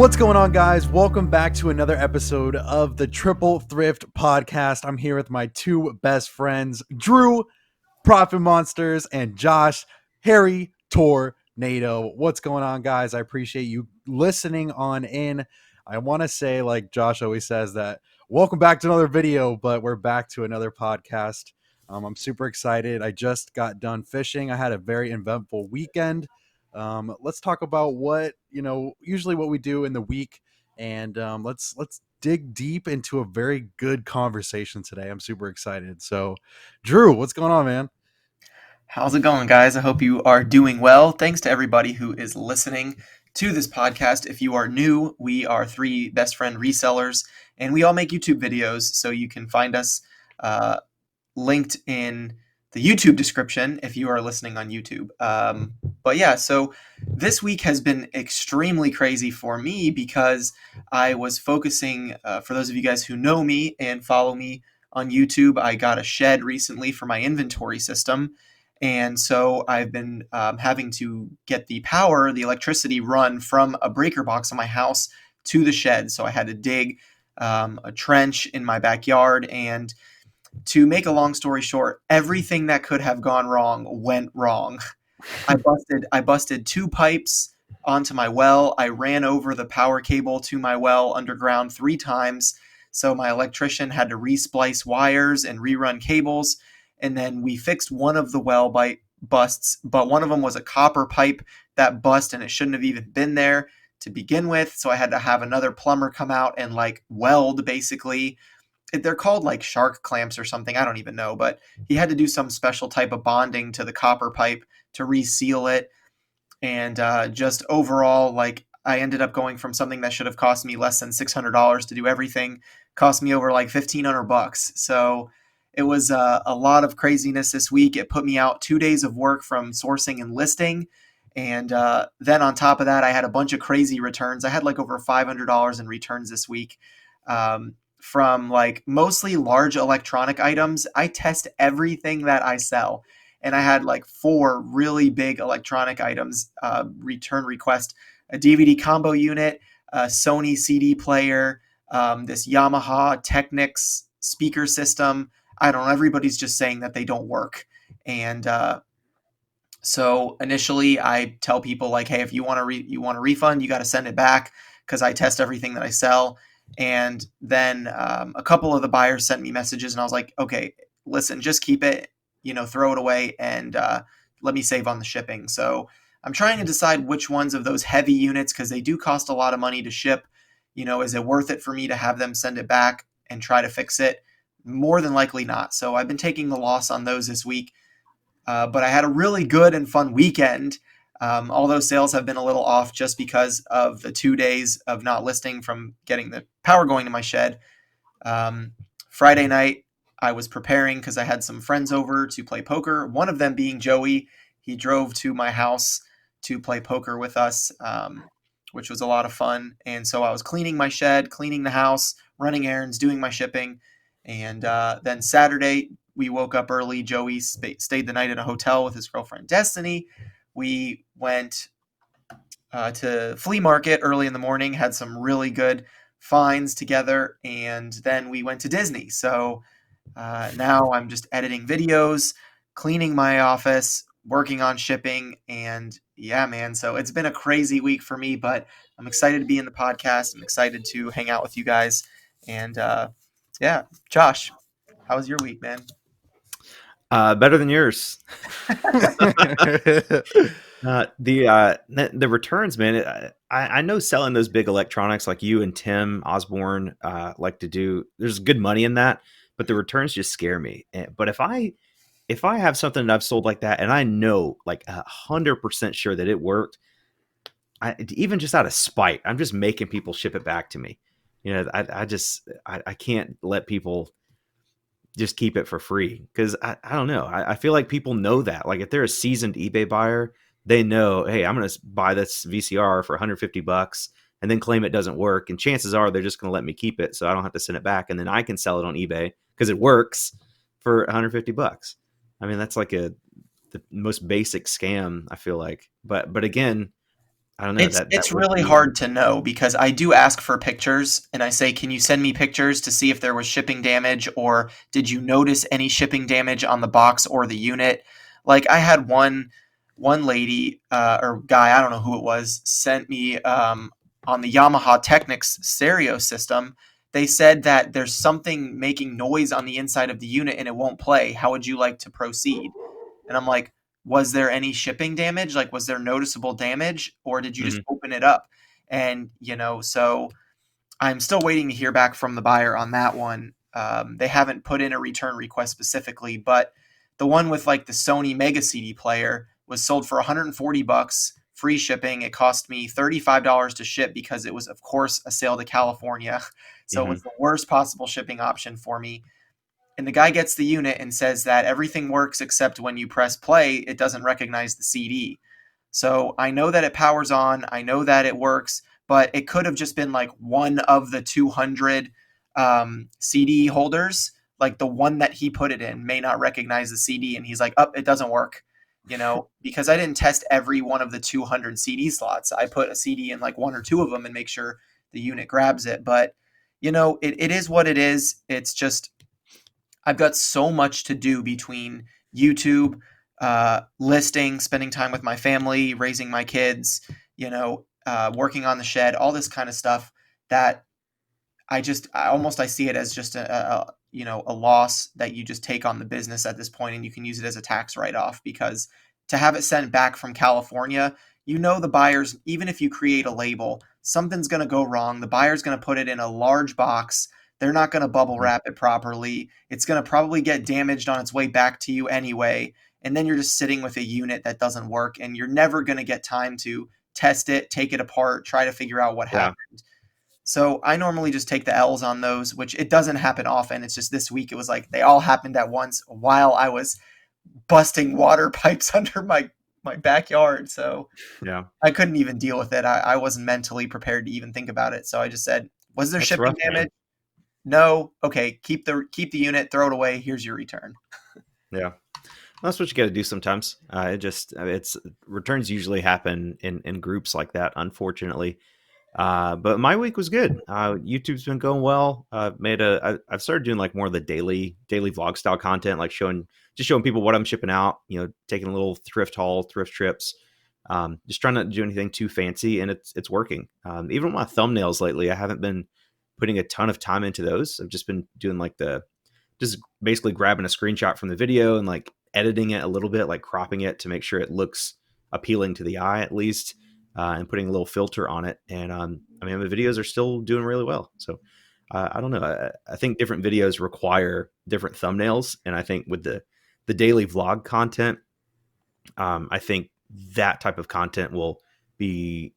What's going on, guys? Welcome back to another episode of the Triple Thrift Podcast. I'm here with my two best friends, Drew, Profit Monsters, and Josh, Harry Tornado. What's going on, guys? I appreciate you listening on in. I want to say, like Josh always says, that welcome back to another video, but we're back to another podcast. I'm super excited. I just got done fishing. I had a very eventful weekend. Let's talk about what usually what we do in the week, and let's dig deep into a very good conversation today. I'm super excited. So, Drew, what's going on, man? How's it going, guys? I hope you are doing well. Thanks to everybody who is listening to this podcast. If you are new, we are three best friend resellers, and we all make YouTube videos. So you can find us uh, linked in the YouTube description if you are listening on YouTube. But yeah, so this week has been extremely crazy for me because I was focusing, for those of you guys who know me and follow me on YouTube, I got a shed recently for my inventory system. And so I've been having to get the electricity run from a breaker box on my house to the shed. So I had to dig a trench in my backyard, and to make a long story short, everything that could have gone wrong went wrong. I busted two pipes onto my well. I ran over the power cable to my well underground 3 times. So my electrician had to resplice wires and rerun cables. And then we fixed one of the busts, but one of them was a copper pipe that bust, and it shouldn't have even been there to begin with. So I had to have another plumber come out and like weld basically. They're called like shark clamps or something. I don't even know, but he had to do some special type of bonding to the copper pipe to reseal it. And just overall, like I ended up going from something that should have cost me less than $600 to do everything, cost me over like $1,500. So it was a lot of craziness this week. It put me out 2 days of work from sourcing and listing. And then on top of that, I had a bunch of crazy returns. I had like over $500 in returns this week. From like mostly large electronic items. I test everything that I sell. And I had like 4 really big electronic items return request: a DVD combo unit, a Sony CD player, this Yamaha Technics speaker system. I don't know. Everybody's just saying that they don't work. And so initially I tell people like, hey, if you want a refund, you got to send it back because I test everything that I sell. And then a couple of the buyers sent me messages, and I was like, okay, listen, just keep it, throw it away, and let me save on the shipping. So I'm trying to decide which ones of those heavy units, because they do cost a lot of money to ship. Is it worth it for me to have them send it back and try to fix it? More than likely not. So I've been taking the loss on those this week. But I had a really good and fun weekend. Although sales have been a little off just because of the 2 days of not listing from getting the power going to my shed. Friday night, I was preparing because I had some friends over to play poker. One of them being Joey. He drove to my house to play poker with us, which was a lot of fun. And so I was cleaning my shed, cleaning the house, running errands, doing my shipping. And then Saturday, we woke up early. Joey stayed the night in a hotel with his girlfriend, Destiny. We went to flea market early in the morning, had some really good finds together, and then we went to Disney. So now I'm just editing videos, cleaning my office, working on shipping, and yeah, man. So it's been a crazy week for me, but I'm excited to be in the podcast. I'm excited to hang out with you guys. And yeah, Josh, how was your week, man? Better than yours. The returns, man. I know selling those big electronics like you and Tim Osborne like to do. There's good money in that, but the returns just scare me. But if I have something that I've sold like that, and I know like 100% sure that it worked, even just out of spite, I'm just making people ship it back to me. I can't let people just keep it for free because I don't know. I feel like people know that. Like if they're a seasoned eBay buyer, they know, hey, I'm going to buy this VCR for $150 and then claim it doesn't work. And chances are they're just going to let me keep it so I don't have to send it back. And then I can sell it on eBay because it works for $150. I mean, that's like the most basic scam, I feel like. But again, I don't know that It's would really be. hard to know because I do ask for pictures and I say, "Can you send me pictures to see if there was shipping damage or did you notice any shipping damage on the box or the unit?" Like I had one lady or guy, I don't know who it was, sent me on the Yamaha Technics stereo system. They said that there's something making noise on the inside of the unit and it won't play. How would you like to proceed? And I'm like, was there any shipping damage? Like, was there noticeable damage or did you just Mhm. open it up? And, so I'm still waiting to hear back from the buyer on that one. They haven't put in a return request specifically, but the one with like the Sony Mega CD player was sold for 140 bucks, free shipping. It cost me $35 to ship because it was, of course, a sale to California. So it was Mhm. the worst possible shipping option for me. And the guy gets the unit and says that everything works except when you press play, it doesn't recognize the CD. So I know that it powers on, I know that it works, but it could have just been like one of the 200 CD holders. Like the one that he put it in may not recognize the CD, and he's like, "Oh, it doesn't work." Because I didn't test every one of the 200 CD slots. I put a CD in like one or two of them and make sure the unit grabs it. But it is what it is. It's just I've got so much to do between YouTube, listing, spending time with my family, raising my kids, working on the shed, all this kind of stuff that I see it as just a loss that you just take on the business at this point, and you can use it as a tax write off because to have it sent back from California, the buyers, even if you create a label, something's going to go wrong. The buyer's going to put it in a large box. They're not going to bubble Mhm. wrap it properly. It's going to probably get damaged on its way back to you anyway. And then you're just sitting with a unit that doesn't work, and you're never going to get time to test it, take it apart, try to figure out what Yeah, happened. So I normally just take the L's on those, which it doesn't happen often. It's just this week it was like they all happened at once while I was busting water pipes under my backyard. So yeah, I couldn't even deal with it. I wasn't mentally prepared to even think about it. So I just said, "Was there that's shipping rough, man. damage? No. Okay, keep the unit, throw it away. Here's your return." Yeah. That's what you got to do sometimes. It's returns usually happen in groups like that, unfortunately. But my week was good. YouTube's been going well. I've started doing like more of the daily vlog style content, like showing people what I'm shipping out. Taking a little thrift haul, thrift trips. Just trying not to do anything too fancy, and it's working. Even with my thumbnails lately, I haven't been putting a ton of time into those. I've just been doing like the just basically grabbing a screenshot from the video and like editing it a little bit, like cropping it to make sure it looks appealing to the eye at least, and putting a little filter on it. And I mean, the videos are still doing really well. So I don't know. I think different videos require different thumbnails, and I think with the daily vlog content, I think that type of content will be.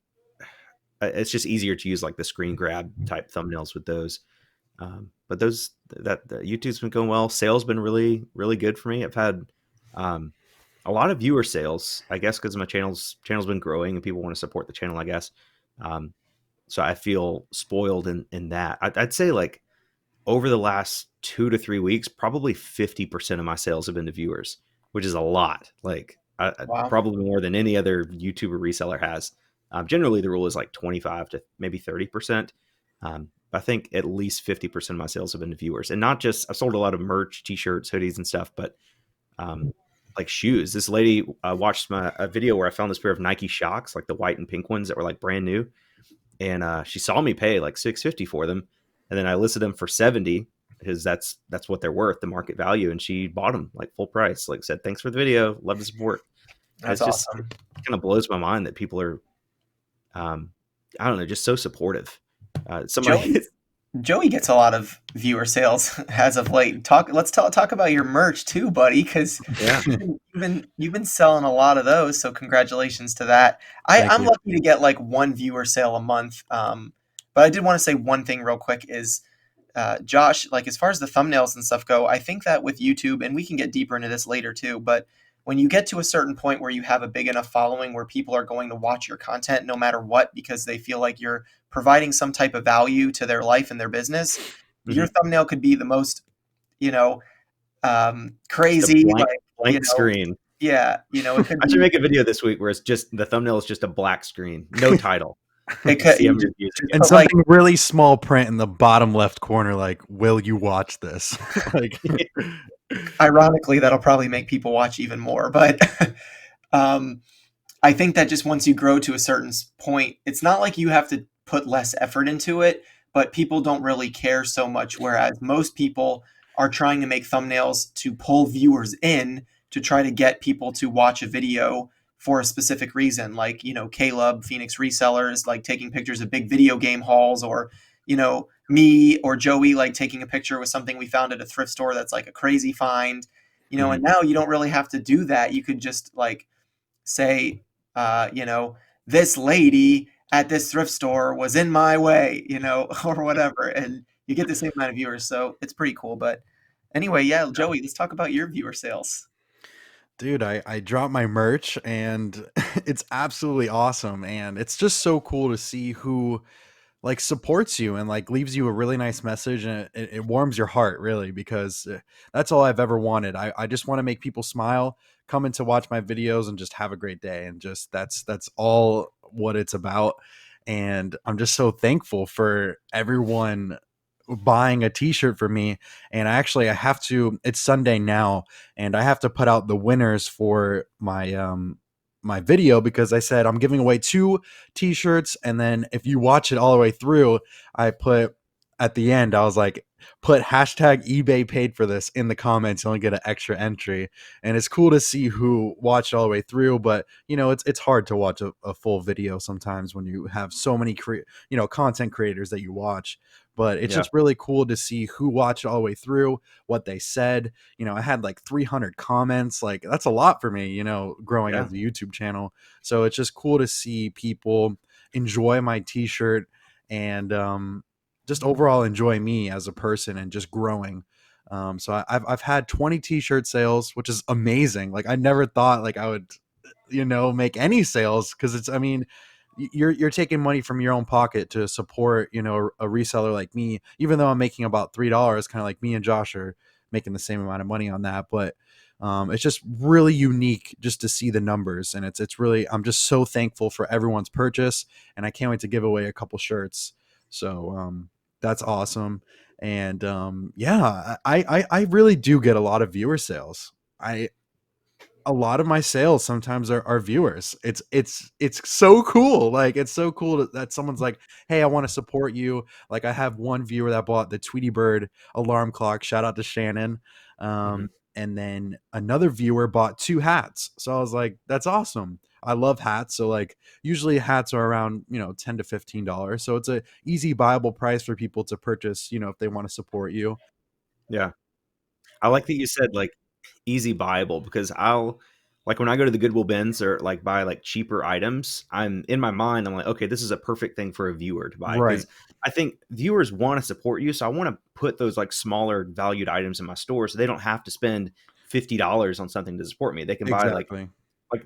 It's just easier to use like the screen grab type thumbnails with those. But the YouTube's been going well. Sales been really really good for me. I've had um, a lot of viewer sales, I guess, because my channel's been growing and people want to support the channel. I guess, um, so I feel spoiled in that. I'd say like over the last 2 to 3 weeks, probably 50% of my sales have been to viewers, which is a lot. Like Wow. probably more than any other YouTuber reseller has. Generally, the rule is like 25 to maybe 30%. I think at least 50% of my sales have been to viewers, and not just. I've sold a lot of merch, t-shirts, hoodies, and stuff, but um, like shoes. This lady watched a video where I found this pair of Nike Shocks, like the white and pink ones that were like brand new, and she saw me pay like 650 for them, and then I listed them for 70 because that's what they're worth, the market value, and she bought them like full price. Like said, thanks for the video, love the support. And That's it awesome. kind of blows my mind that people are, I don't know, just so supportive. Joey Somebody, Joey gets a lot of viewer sales as of late. Let's talk about your merch too, buddy, because yeah, you've been selling a lot of those. So congratulations to that. thank I'm you. lucky to get like one viewer sale a month. But I did want to say one thing real quick is Josh, like as far as the thumbnails and stuff go, I think that with YouTube, and we can get deeper into this later too, but when you get to a certain point where you have a big enough following where people are going to watch your content no matter what because they feel like you're providing some type of value to their life and their business, your Hmm. thumbnail could be the most, Just a crazy, like, blank screen. Yeah, you know, it could I should be make a video this week where it's just the thumbnail is just a black screen, no title, it and could see how you many views it just And put gets. like something really small print in the bottom left corner, like, will you watch this? Like, ironically that'll probably make people watch even more, but um I think that just once you grow to a certain point, it's not like you have to put less effort into it, but people don't really care so much. Whereas most people are trying to make thumbnails to pull viewers in to try to get people to watch a video for a specific reason. Like, you know, Caleb, Phoenix Resellers, like taking pictures of big video game hauls, or, you know, me or Joey, like taking a picture with something we found at a thrift store that's like a crazy find, you know, and Mhm. now you don't really have to do that. You could just like, say, you know, this lady at this thrift store was in my way, you know, or whatever, and you get the same amount of viewers. So it's pretty cool. But anyway, yeah, Joey, let's talk about your viewer sales. dude, I dropped my merch and it's absolutely awesome. And it's just so cool to see who like supports you and like leaves you a really nice message, and it warms your heart really, because that's all I've ever wanted. I just want to make people smile, come in to watch my videos and just have a great day, and just that's all what it's about. And I'm just so thankful for everyone buying a t-shirt for me. And I have to, it's Sunday now, and I have to put out the winners for my video, because I said I'm giving away two t-shirts, and then if you watch it all the way through, I put at the end, I was like, put hashtag eBay paid for this in the comments, you only get an extra entry. And it's cool to see who watched all the way through, but you know, it's hard to watch a full video sometimes when you have so many content creators that you watch. But it's Yeah, just really cool to see who watched all the way through, what they said. You know, I had like 300 comments. Like, that's a lot for me, you know, growing yeah, as a YouTube channel. So it's just cool to see people enjoy my t-shirt, and just overall enjoy me as a person and just growing. So I've had 20 t-shirt sales, which is amazing. Like, I never thought like I would, make any sales, because it's, I mean, you're taking money from your own pocket to support, a reseller like me, even though I'm making about $3, kind of like me and Josh are making the same amount of money on that. But it's just really unique just to see the numbers, and it's really, I'm just so thankful for everyone's purchase, and I can't wait to give away a couple shirts. So that's awesome. And yeah, I really do get a lot of viewer sales. I A lot of my sales sometimes are viewers. It's so cool. Like, it's so cool that someone's like, "Hey, I want to support you." Like, I have one viewer that bought the Tweety Bird alarm clock. Shout out to Shannon. mhm, And then another viewer bought two hats. So I was like, "That's awesome." I love hats. So like, usually hats are around, $10 to $15. So it's a easy buyable price for people to purchase, if they want to support you. yeah. I like that you said, like, easy buyable because I'll like, when I go to the Goodwill bins or, like, buy, like, cheaper items, I'm in my mind, I'm like, "Okay, this is a perfect thing for a viewer to buy Right. because I think viewers wanna support you, so I wanna put those, like, smaller valued items in my store so they don't have to spend $50 on something to support me. They can buy, Exactly.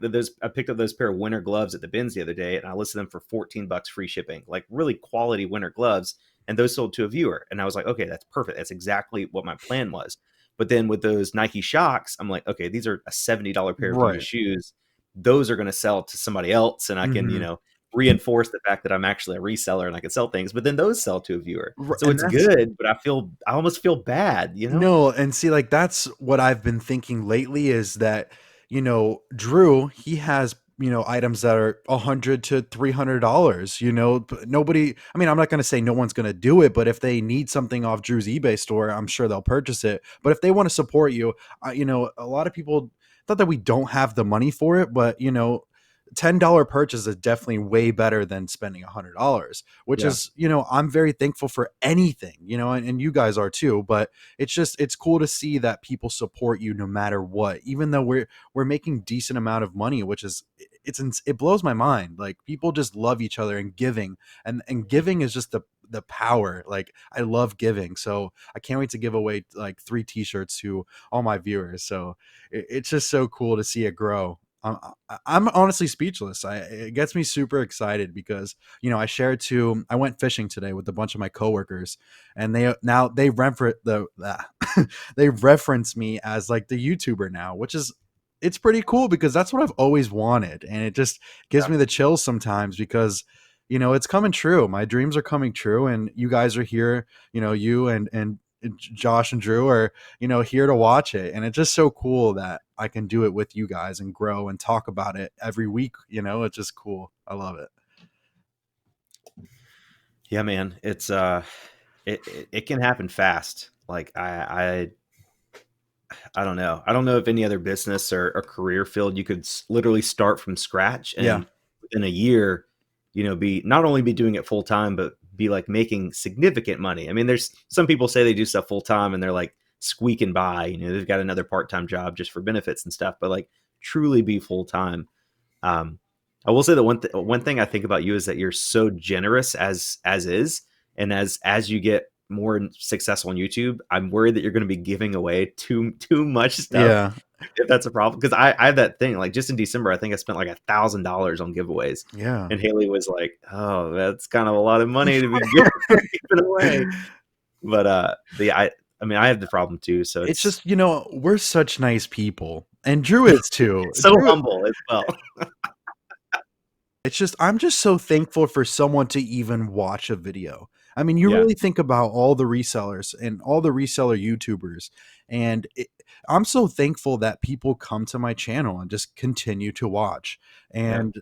those I picked up those pair of winter gloves at the bins the other day, and I listed them for 14 bucks free shipping, like, really quality winter gloves, and those sold to a viewer, and I was like, "Okay, that's perfect. That's exactly what my plan was." But then with those Nike Shocks, I'm like, "Okay, these are a $70 pair of used Right. shoes. Those are gonna sell to somebody else, and I can, Hmm. reinforce the fact that I'm actually a reseller and I can sell things, but then those sell to a viewer. So And it's that's good, but I almost feel bad, you know?" No, and see, like, that's what I've been thinking lately, is that, Drew, he has, items that are $100 to $300. Nobody, I mean, I'm not gonna say no one's gonna do it, but if they need something off Drew's eBay store, I'm sure they'll purchase it. But if they want to support you, a lot of people, not that we don't have the money for it, but $10 purchase is definitely way better than spending $100, which Yeah. is, I'm very thankful for anything, and you guys are too. But it's cool to see that people support you no matter what, even though we're making decent amount of money, which is, it blows my mind. Like, people just love each other and giving, and giving is just the power. Like, I love giving, so I can't wait to give away like 3 t-shirts to all my viewers. So it's just so cool to see it grow. I'm honestly speechless. It gets me super excited because, I went fishing today with a bunch of my coworkers, and they reference me as like the YouTuber now, which is it's pretty cool because that's what I've always wanted, and it just gives Yeah. me the chills sometimes because it's coming true. My dreams are coming true, and you guys are here. You and Josh and Drew are here to watch it, and it's just so cool that I can do it with you guys and grow and talk about it every week. It's just cool. I love it. Yeah, man. It can happen fast. Like I don't know. I don't know if any other business or career field you could literally start from scratch Yeah, and within a year, be not only be doing it full time, but be like making significant money. I mean, there's some people say they do stuff full time and they're like squeaking by. They've got another part time job just for benefits and stuff, but like truly be full time. Um, I will say that one thing I think about you is that you're so generous as is, and as you get more successful on YouTube, I'm worried that you're going to be giving away too much stuff. yeah, If that's a problem, because I have that thing. Like just in December, I think I spent like $1,000 on giveaways, yeah. and Haley was like, "Oh, that's kind of a lot of money to be giving away." But I mean, I have the problem too. So It's it's just we're such nice people, and Drew is too. so humble as well. It's just I'm just so thankful for someone to even watch a video. I mean, you Yeah, really think about all the resellers and all the reseller YouTubers, and I'm so thankful that people come to my channel and just continue to watch. yeah, And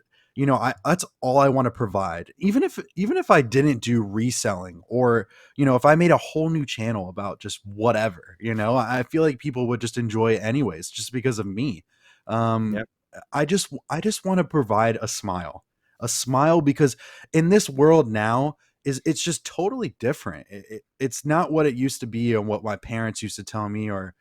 that's all I want to provide. Even if I didn't do reselling, or if I made a whole new channel about just whatever, I feel like people would just enjoy it anyways, just because of me. yeah, Um, I just want to provide a smile because in this world now it's just totally different. It's not what it used to be and what my parents used to tell me, or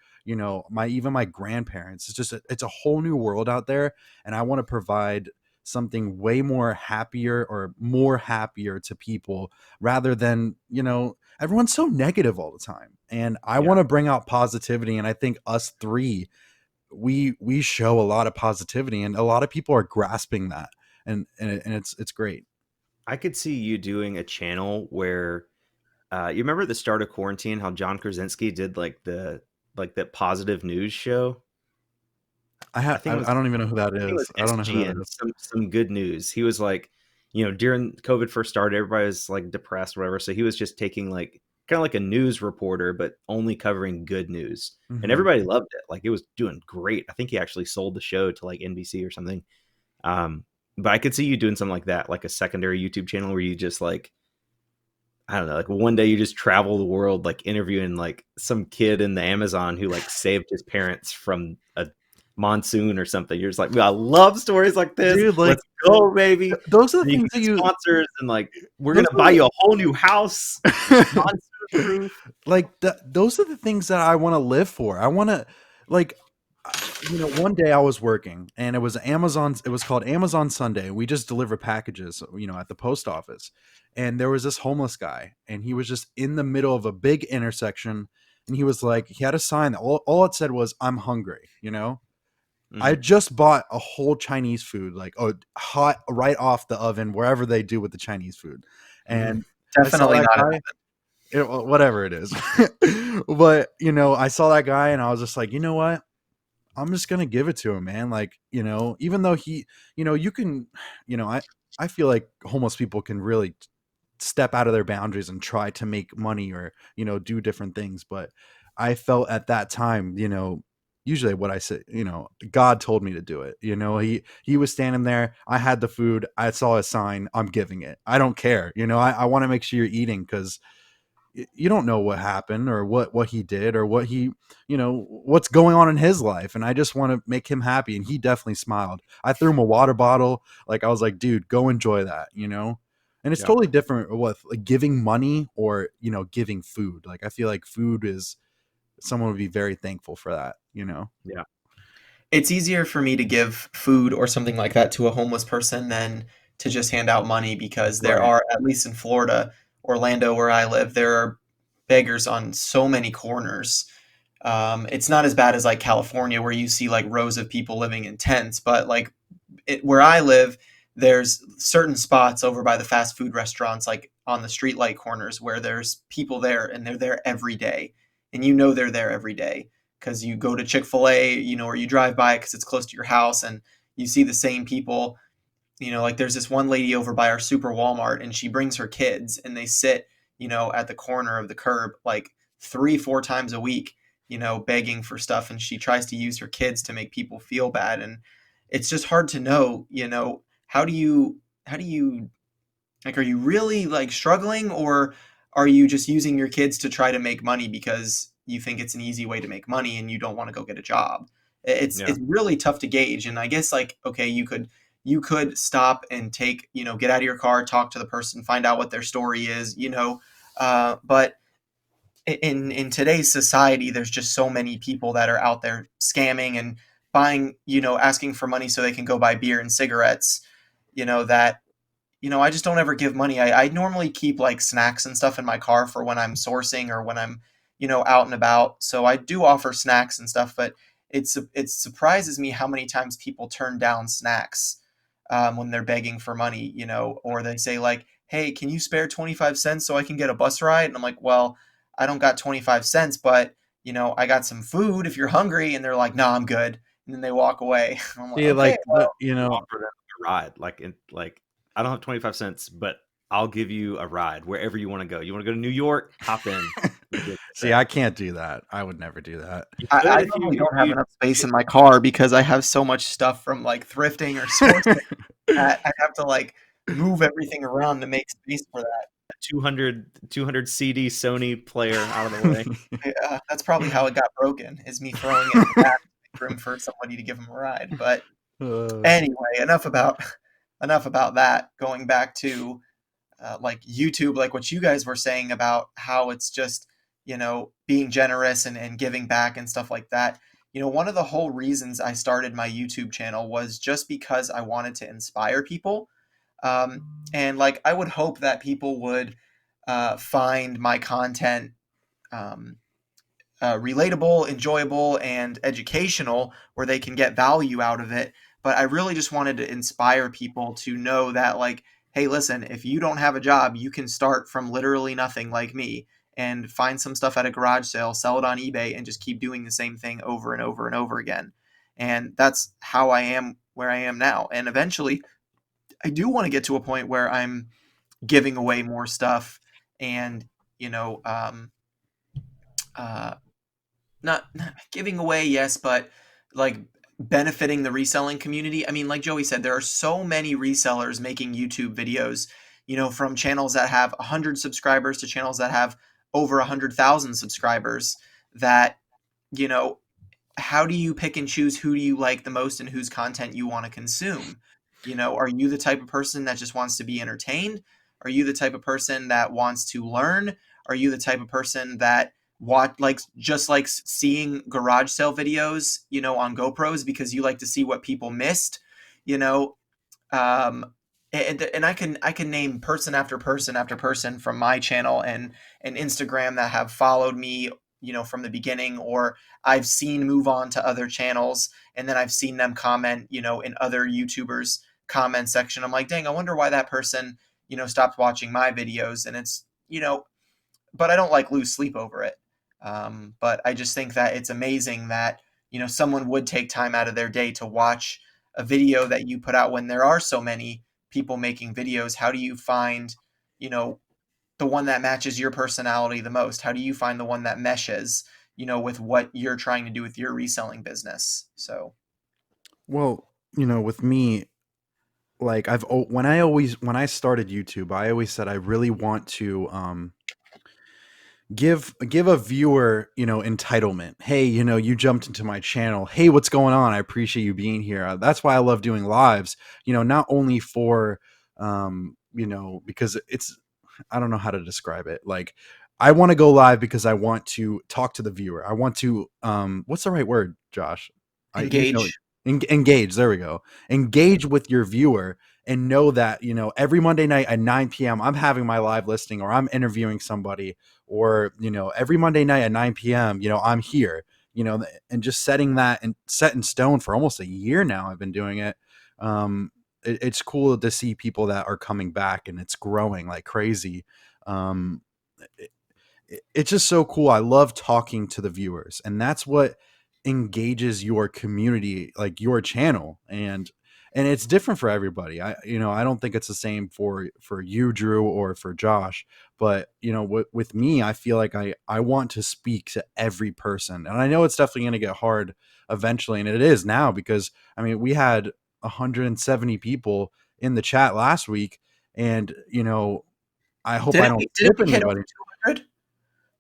my grandparents. It's a whole new world out there, and I want to provide something way more happier or more happier to people, rather than everyone's so negative all the time, and I yeah. want to bring out positivity. And I think us three, we show a lot of positivity, and a lot of people are grasping that, and it's great. I could see you doing a channel where you remember at the start of quarantine how John Krasinski did like that positive news show. I I ha- think I, it was I don't even know who that I think it is. was I don't know who that SGN, is. some good news. He was like, during COVID first started, everybody was like depressed, or whatever. So he was just taking like kind of like a news reporter, but only covering good news. And Hmm. everybody loved it. Like it was doing great. I think he actually sold the show to like NBC or something. Um, but I could see you doing something like that, like a secondary YouTube channel where you just like, I don't know, like one day you just travel the world, like interviewing like some kid in the Amazon who like saved his parents from a monsoon or something. You're just like, I love stories like this. Dude, like Let's go, baby. those are the And you can things that get you sponsors and like, we're those gonna buy you a whole new house, are monsoon proof. like those are the things that I want to live for. I want to, like, one day I was working, and it was called Amazon Sunday. We just deliver packages, at the post office. And there was this homeless guy, and he was just in the middle of a big intersection, and he had a sign that all it said was, "I'm hungry." I Mhm. just bought a whole Chinese food, like, hot right off the oven, wherever they do with the Chinese food. Mhm. And I saw Definitely that not. guy, whatever it is. But I saw that guy, and I was just like, you know what? I'm just gonna give it to him, man. Like, even though you can, I feel like homeless people can really step out of their boundaries and try to make money, or do different things. But I felt at that time, usually what I said, God told me to do it. He was standing there. I had the food. I saw a sign. I'm giving it. I don't care. I want to make sure you're eating, because you don't know what happened, or what he did, or what's going on in his life. And I just want to make him happy. And he definitely smiled. I threw him a water bottle. Like, I was like, dude, go enjoy that. And it's Yeah. totally different with like giving money, or giving food. Like, I feel like food is, someone would be very thankful for that. Yeah. It's easier for me to give food or something like that to a homeless person than to just hand out money, because there Right. are, at least in Florida, Orlando, where I live, there are beggars on so many corners. It's not as bad as like California, where you see like rows of people living in tents, but like where I live, there's certain spots over by the fast food restaurants, like on the streetlight corners, where there's people there, and they're there every day, and they're there every day. because you go to Chick-fil-A, or you drive by because it's close to your house, and you see the same people. Like there's this one lady over by our super Walmart, and she brings her kids, and they sit, at the corner of the curb like 3, 4 times a week, begging for stuff, and she tries to use her kids to make people feel bad. And it's just hard to know, how do you like, are you really like struggling, or are you just using your kids to try to make money because you think it's an easy way to make money and you don't want to go get a job? Yeah. It's really tough to gauge. And I guess, like, okay, you could stop and take, get out of your car, talk to the person, find out what their story is, but in today's society, there's just so many people that are out there scamming and buying, asking for money so they can go buy beer and cigarettes, that I just don't ever give money. I normally keep like snacks and stuff in my car for when I'm sourcing or when I'm, out and about. So I do offer snacks and stuff, but it surprises me how many times people turn down snacks when they're begging for money, or they say like, "Hey, can you spare 25 cents so I can get a bus ride?" And I'm like, "Well, I don't got 25 cents, but I got some food if you're hungry." And they're like, "No, I'm good." And then they walk away. I'm like, See, "Okay, like well, Offer them a ride, like I don't have 25 cents, but I'll give you a ride wherever you want to go. You want to go to New York? Hop in. We'll get see, there. I can't do that. I would never do that. You I, could I if you normally if don't have you enough space in my car because I have so much stuff from like thrifting or sourcing that I have to like move everything around to make space for that. 200 CD Sony player out of the way. Yeah, that's probably how it got broken, is me throwing it in the back to make room for somebody to give them a ride. But anyway, enough about that. Going back to like YouTube, like what you guys were saying about how it's just, being generous and giving back and stuff like that. One of the whole reasons I started my YouTube channel was just because I wanted to inspire people. And like, I would hope that people would find my content um, relatable, enjoyable, and educational, where they can get value out of it. But I really just wanted to inspire people to know that, like, hey, listen, if you don't have a job, you can start from literally nothing like me and find some stuff at a garage sale, sell it on eBay, and just keep doing the same thing over and over and over again. And that's how I am where I am now. And eventually, I do want to get to a point where I'm giving away more stuff and, you know, uh, not giving away, yes, but like benefiting the reselling community. I mean, like Joey said, there are so many resellers making YouTube videos, from channels that have 100 subscribers to channels that have over 100,000 subscribers, that, you know, how do you pick and choose who do you like the most and whose content you want to consume? Are you the type of person that just wants to be entertained? Are you the type of person that wants to learn? Are you the type of person that just likes seeing garage sale videos, on GoPros because you like to see what people missed? You know, and I can name person after person after person from my channel and Instagram that have followed me, from the beginning, or I've seen move on to other channels, and then I've seen them comment, in other YouTubers comment section. I'm like, dang, I wonder why that person, stopped watching my videos. And it's, but I don't like lose sleep over it. But I just think that it's amazing that, someone would take time out of their day to watch a video that you put out when there are so many people making videos. How do you find, you know, the one that matches your personality the most? How do you find the one that meshes, with what you're trying to do with your reselling business? So, Well, with me, like when I started YouTube, I always said I really want to give a viewer, entitlement. Hey, you jumped into my channel. Hey, what's going on? I appreciate you being here. That's why I love doing lives, not only for because it's, I don't know how to describe it. Like, I want to go live because I want to talk to the viewer. I want to what's the right word, Josh? engage. Engage. There we go. Engage with your viewer, and know that, every Monday night at 9 p.m. I'm having my live listing, or I'm interviewing somebody, or, every Monday night at 9 p.m., I'm here, and just setting that and set in stone for almost a year now. I've been doing it. It's cool to see people that are coming back, and it's growing like crazy. Um, it's just so cool. I love talking to the viewers, and that's what engages your community, like your channel. And it's different for everybody. I don't think it's the same for you, Drew, or for Josh. But with me, I feel like I want to speak to every person, and I know it's definitely going to get hard eventually, and it is now, because I mean we had 170 people in the chat last week, and I hope I Didn't don't we skip didn't we hit over anybody. 200?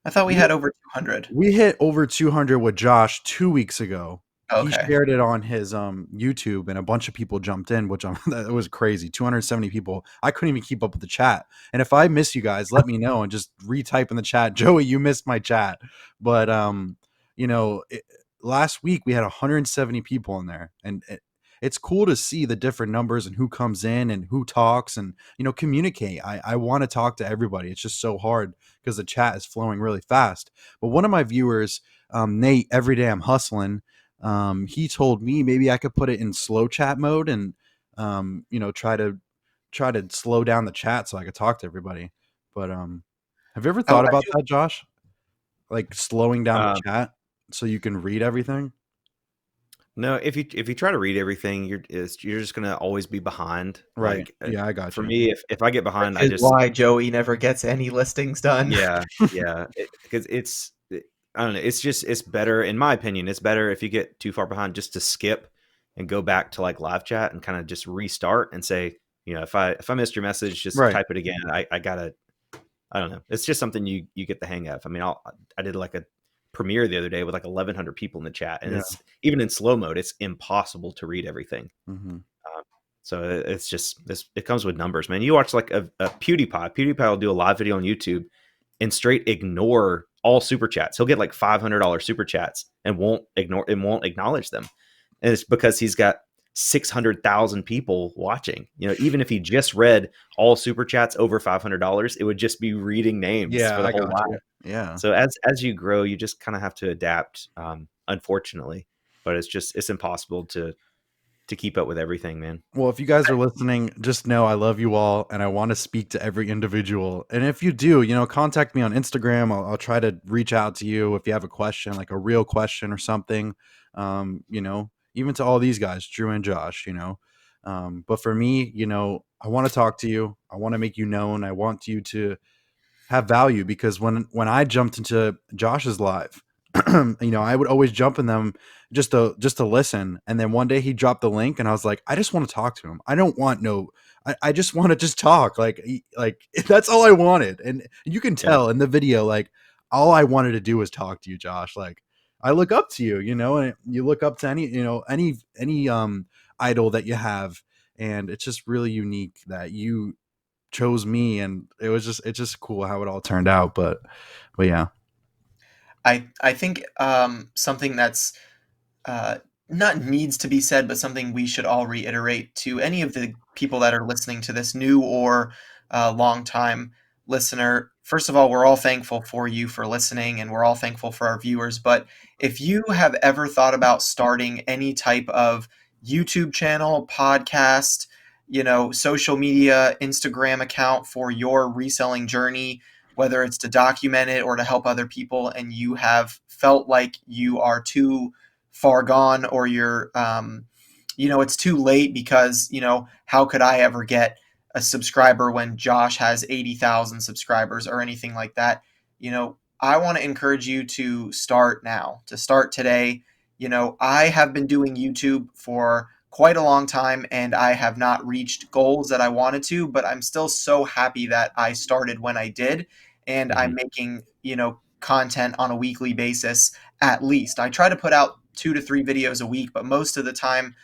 I thought we We had over 200. we hit over 200 with Josh 2 weeks ago. He Okay. shared it on his YouTube, and a bunch of people jumped in, which that was crazy. 270 people. I couldn't even keep up with the chat. And if I miss you guys, let me know and just retype in the chat. Joey, you missed my chat. But you know, it, last week we had 170 people in there, and it's cool to see the different numbers and who comes in and who talks, and communicate. I want to talk to everybody. It's just so hard because the chat is flowing really fast. But one of my viewers, Nate, every day I'm hustling, he told me maybe I could put it in slow chat mode, and try to slow down the chat so I could talk to everybody. But have you ever Oh, thought I about feel that, Josh? Like slowing down the Um, chat so you can read everything? no, if you try to read everything, you're just gonna always be behind. Right. Like Yeah, I got for you. me, if I get which behind, I is just why Joey never gets any listings done. yeah, yeah, because I don't know. It's better in my opinion. It's better if you get too far behind just to skip and go back to like live chat and kind of just restart and say, if I missed your message, just Right. type it again. I gotta I don't know. It's just something you get the hang of. I mean, I did like a premiere the other day with like 1,100 people in the chat, and Yeah. it's even in slow mode, it's impossible to read everything. Hmm. Um, so it's just this. It comes with numbers, man. You watch like a PewDiePie. PewDiePie will do a live video on YouTube and straight ignore all super chats. He'll get like $500 super chats and won't acknowledge them. And it's because he's got 600,000 people watching. Even if he just read all super chats over $500, it would just be reading names Yeah, for the I whole got you. live. Yeah. So as you grow, you just kind of have to adapt, unfortunately. But it's impossible to keep up with everything, man. Well, if you guys are listening, just know I love you all, and I want to speak to every individual. And if you do, contact me on Instagram. I'll try to reach out to you if you have a question, like a real question or something. Even to all these guys, Drew and Josh. But for me, I want to talk to you. I want to make you known. I want you to have value, because when I jumped into Josh's live, I would always jump in them just to listen. And then one day he dropped the link, and I was like, I just want to talk to him. I don't want no. I just want to just talk. Like that's all I wanted. And you can Yeah. tell in the video, like all I wanted to do was talk to you, Josh. Like I look up to you, and you look up to any idol that you have, and it's just really unique that you chose me, and it's just cool how it all turned out. But yeah. I think something that's uh, not needs to be said, but something we should all reiterate to any of the people that are listening to this, new or long time listener. First of all, we're all thankful for you for listening, and we're all thankful for our viewers. But if you have ever thought about starting any type of YouTube channel, podcast, social media, Instagram account for your reselling journey, whether it's to document it or to help other people, and you have felt like you are too far gone, or it's too late because how could I ever get a subscriber when Josh has 80,000 subscribers or anything like that. I want to encourage you to start now, to start today. I have been doing YouTube for quite a long time, and I have not reached goals that I wanted to, but I'm still so happy that I started when I did, and Mhm. I'm making content on a weekly basis. At least I try to put out 2 to 3 videos a week, but most of the time,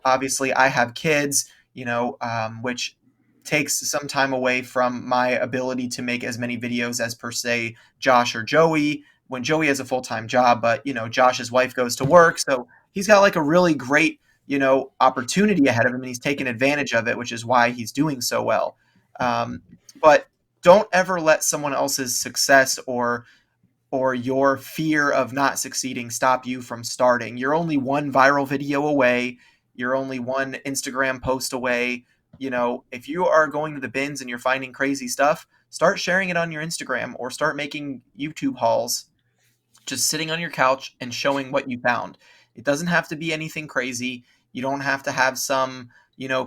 obviously I have kids, which takes some time away from my ability to make as many videos as per se Josh or Joey, when Joey has a full-time job. But Josh's wife goes to work, so he's got like a really great opportunity ahead of him, and he's taken advantage of it, which is why he's doing so well. But don't ever let someone else's success or your fear of not succeeding stop you from starting. You're only one viral video away. You're only one Instagram post away. If you are going to the bins and you're finding crazy stuff, start sharing it on your Instagram or start making YouTube hauls, just sitting on your couch and showing what you found. It doesn't have to be anything crazy. You don't have to have some,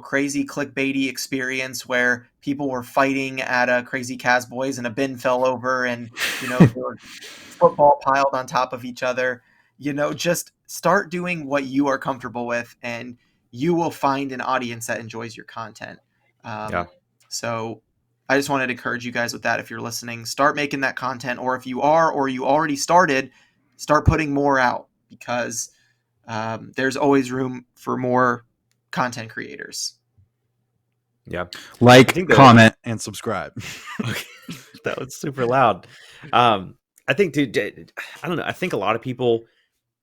crazy clickbaity experience where people were fighting at a Crazy Boys and a bin fell over and, there were football piled on top of each other. Just start doing what you are comfortable with, and you will find an audience that enjoys your content. Yeah. So I just wanted to encourage you guys with that. If you're listening, start making that content, or if you are, or you already started, start putting more out, because there's always room for more content creators. Yeah. I Like, think comment, and subscribe. okay, that was super loud. I think, dude, I don't know. I think a lot of people,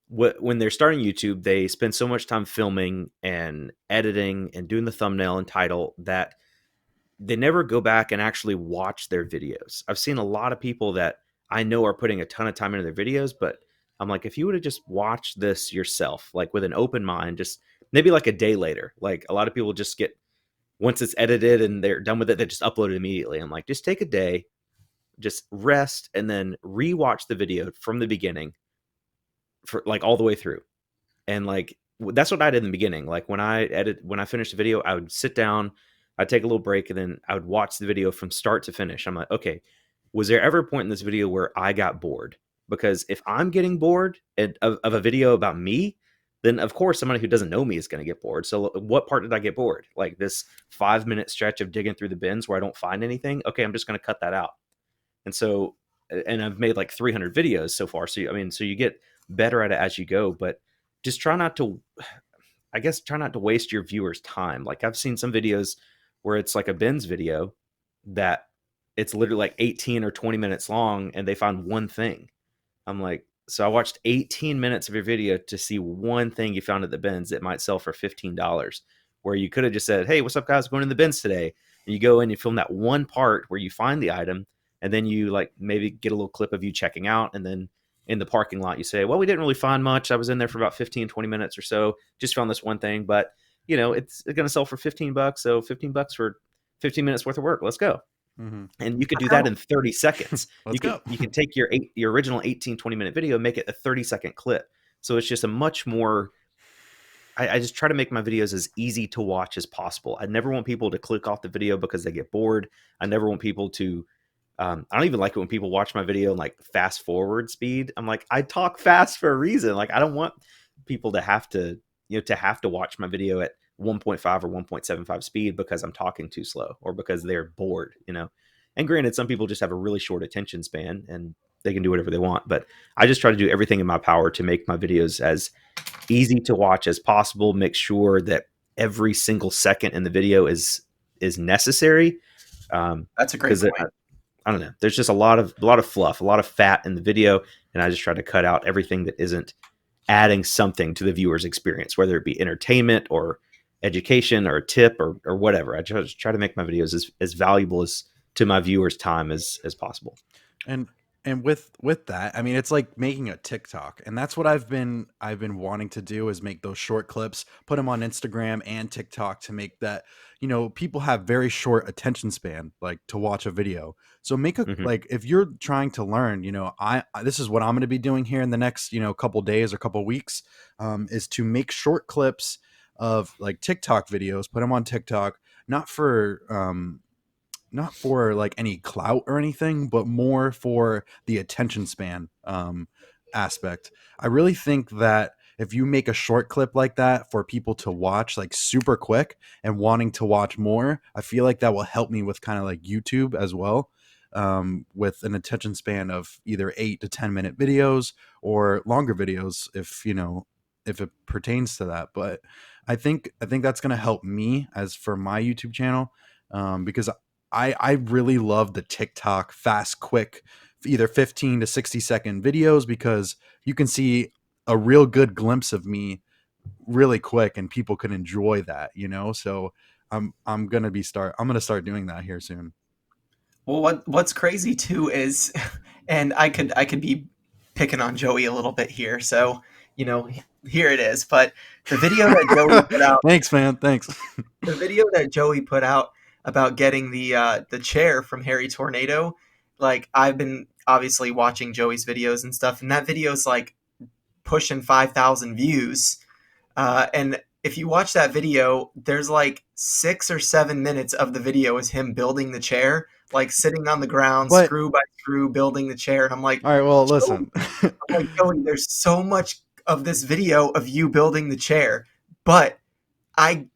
when they're starting YouTube, they spend so much time filming and editing and doing the thumbnail and title that they never go back and actually watch their videos. I've seen a lot of people that I know are putting a ton of time into their videos, but I'm like, if you would have just watched this yourself, like with an open mind, just maybe like a day later, like a lot of people just get, once it's edited and they're done with it, they just upload it immediately. I'm like, just take a day, just rest, and then rewatch the video from the beginning for like all the way through. And like that's what I did in the beginning. Like when I finished the video, I would sit down, I'd take a little break, and then I would watch the video from start to finish. I'm like, okay, was there ever a point in this video where I got bored? Because if I'm getting bored of a video about me, then of course somebody who doesn't know me is going to get bored. So what part did I get bored? Like this 5-minute stretch of digging through the bins where I don't find anything. Okay, I'm just going to cut that out. And so, and I've made like 300 videos so far. So, I mean, so you get better at it as you go, but just try not to, I guess, try not to waste your viewers' time. Like I've seen some videos where it's like a Ben's video that it's literally like 18 or 20 minutes long and they find one thing. I'm like, so I watched 18 minutes of your video to see one thing you found at the bins that might sell for $15, where you could have just said, hey, what's up, guys? Going in the bins today. And you go in, you film that one part where you find the item, and then you like maybe get a little clip of you checking out. And then in the parking lot, you say, well, we didn't really find much. I was in there for about 15, 20 minutes or so. Just found this one thing, but it's going to sell for $15. So $15 for 15 minutes worth of work. Let's go. Mm-hmm. And you could do that in 30 seconds. Let's go. You can take your original 18, 20-minute video and make it a 30-second clip. So it's just a much more, I just try to make my videos as easy to watch as possible. I never want people to click off the video because they get bored. I never want people to, I don't even like it when people watch my video in like fast forward speed. I'm like, I talk fast for a reason. Like I don't want people to have to, watch my video at 1.5 or 1.75 speed because I'm talking too slow or because they're bored, And granted, some people just have a really short attention span and they can do whatever they want. But I just try to do everything in my power to make my videos as easy to watch as possible. Make sure that every single second in the video is necessary. That's a great point. I don't know. There's just a lot of fluff, a lot of fat in the video, and I just try to cut out everything that isn't adding something to the viewer's experience, whether it be entertainment or education or a tip or whatever. I just try to make my videos as valuable as to my viewers' time as possible. And with that, I mean, it's like making a TikTok, and that's what I've been wanting to do, is make those short clips, put them on Instagram and TikTok to make that, people have very short attention span, like to watch a video. So make a, like, if you're trying to learn, I this is what I'm going to be doing here in the next, couple days or couple weeks, is to make short clips of like TikTok videos, put them on TikTok, not for like any clout or anything, but more for the attention span aspect. I really think that if you make a short clip like that for people to watch like super quick and wanting to watch more, I feel like that will help me with kind of like YouTube as well, with an attention span of either 8 to 10-minute videos or longer videos if it pertains to that. But I think that's going to help me as for my YouTube channel, because I really love the TikTok fast, quick, either 15 to 60-second videos, because you can see a real good glimpse of me really quick and people can enjoy that, So I'm going to start doing that here soon. Well, what's crazy too is, and I could be picking on Joey a little bit here. So, here it is. But the video that Joey put out, Thanks, man. Thanks. the video that Joey put out, about getting the chair from Harry Tornado. Like I've been obviously watching Joey's videos and stuff, and that video's like pushing 5,000 views. And if you watch that video, there's like 6 or 7 minutes of the video is him building the chair, like sitting on the ground, But screw by screw, building the chair. And I'm like, all right, well, Joey, listen. Joey, there's so much of this video of you building the chair, but I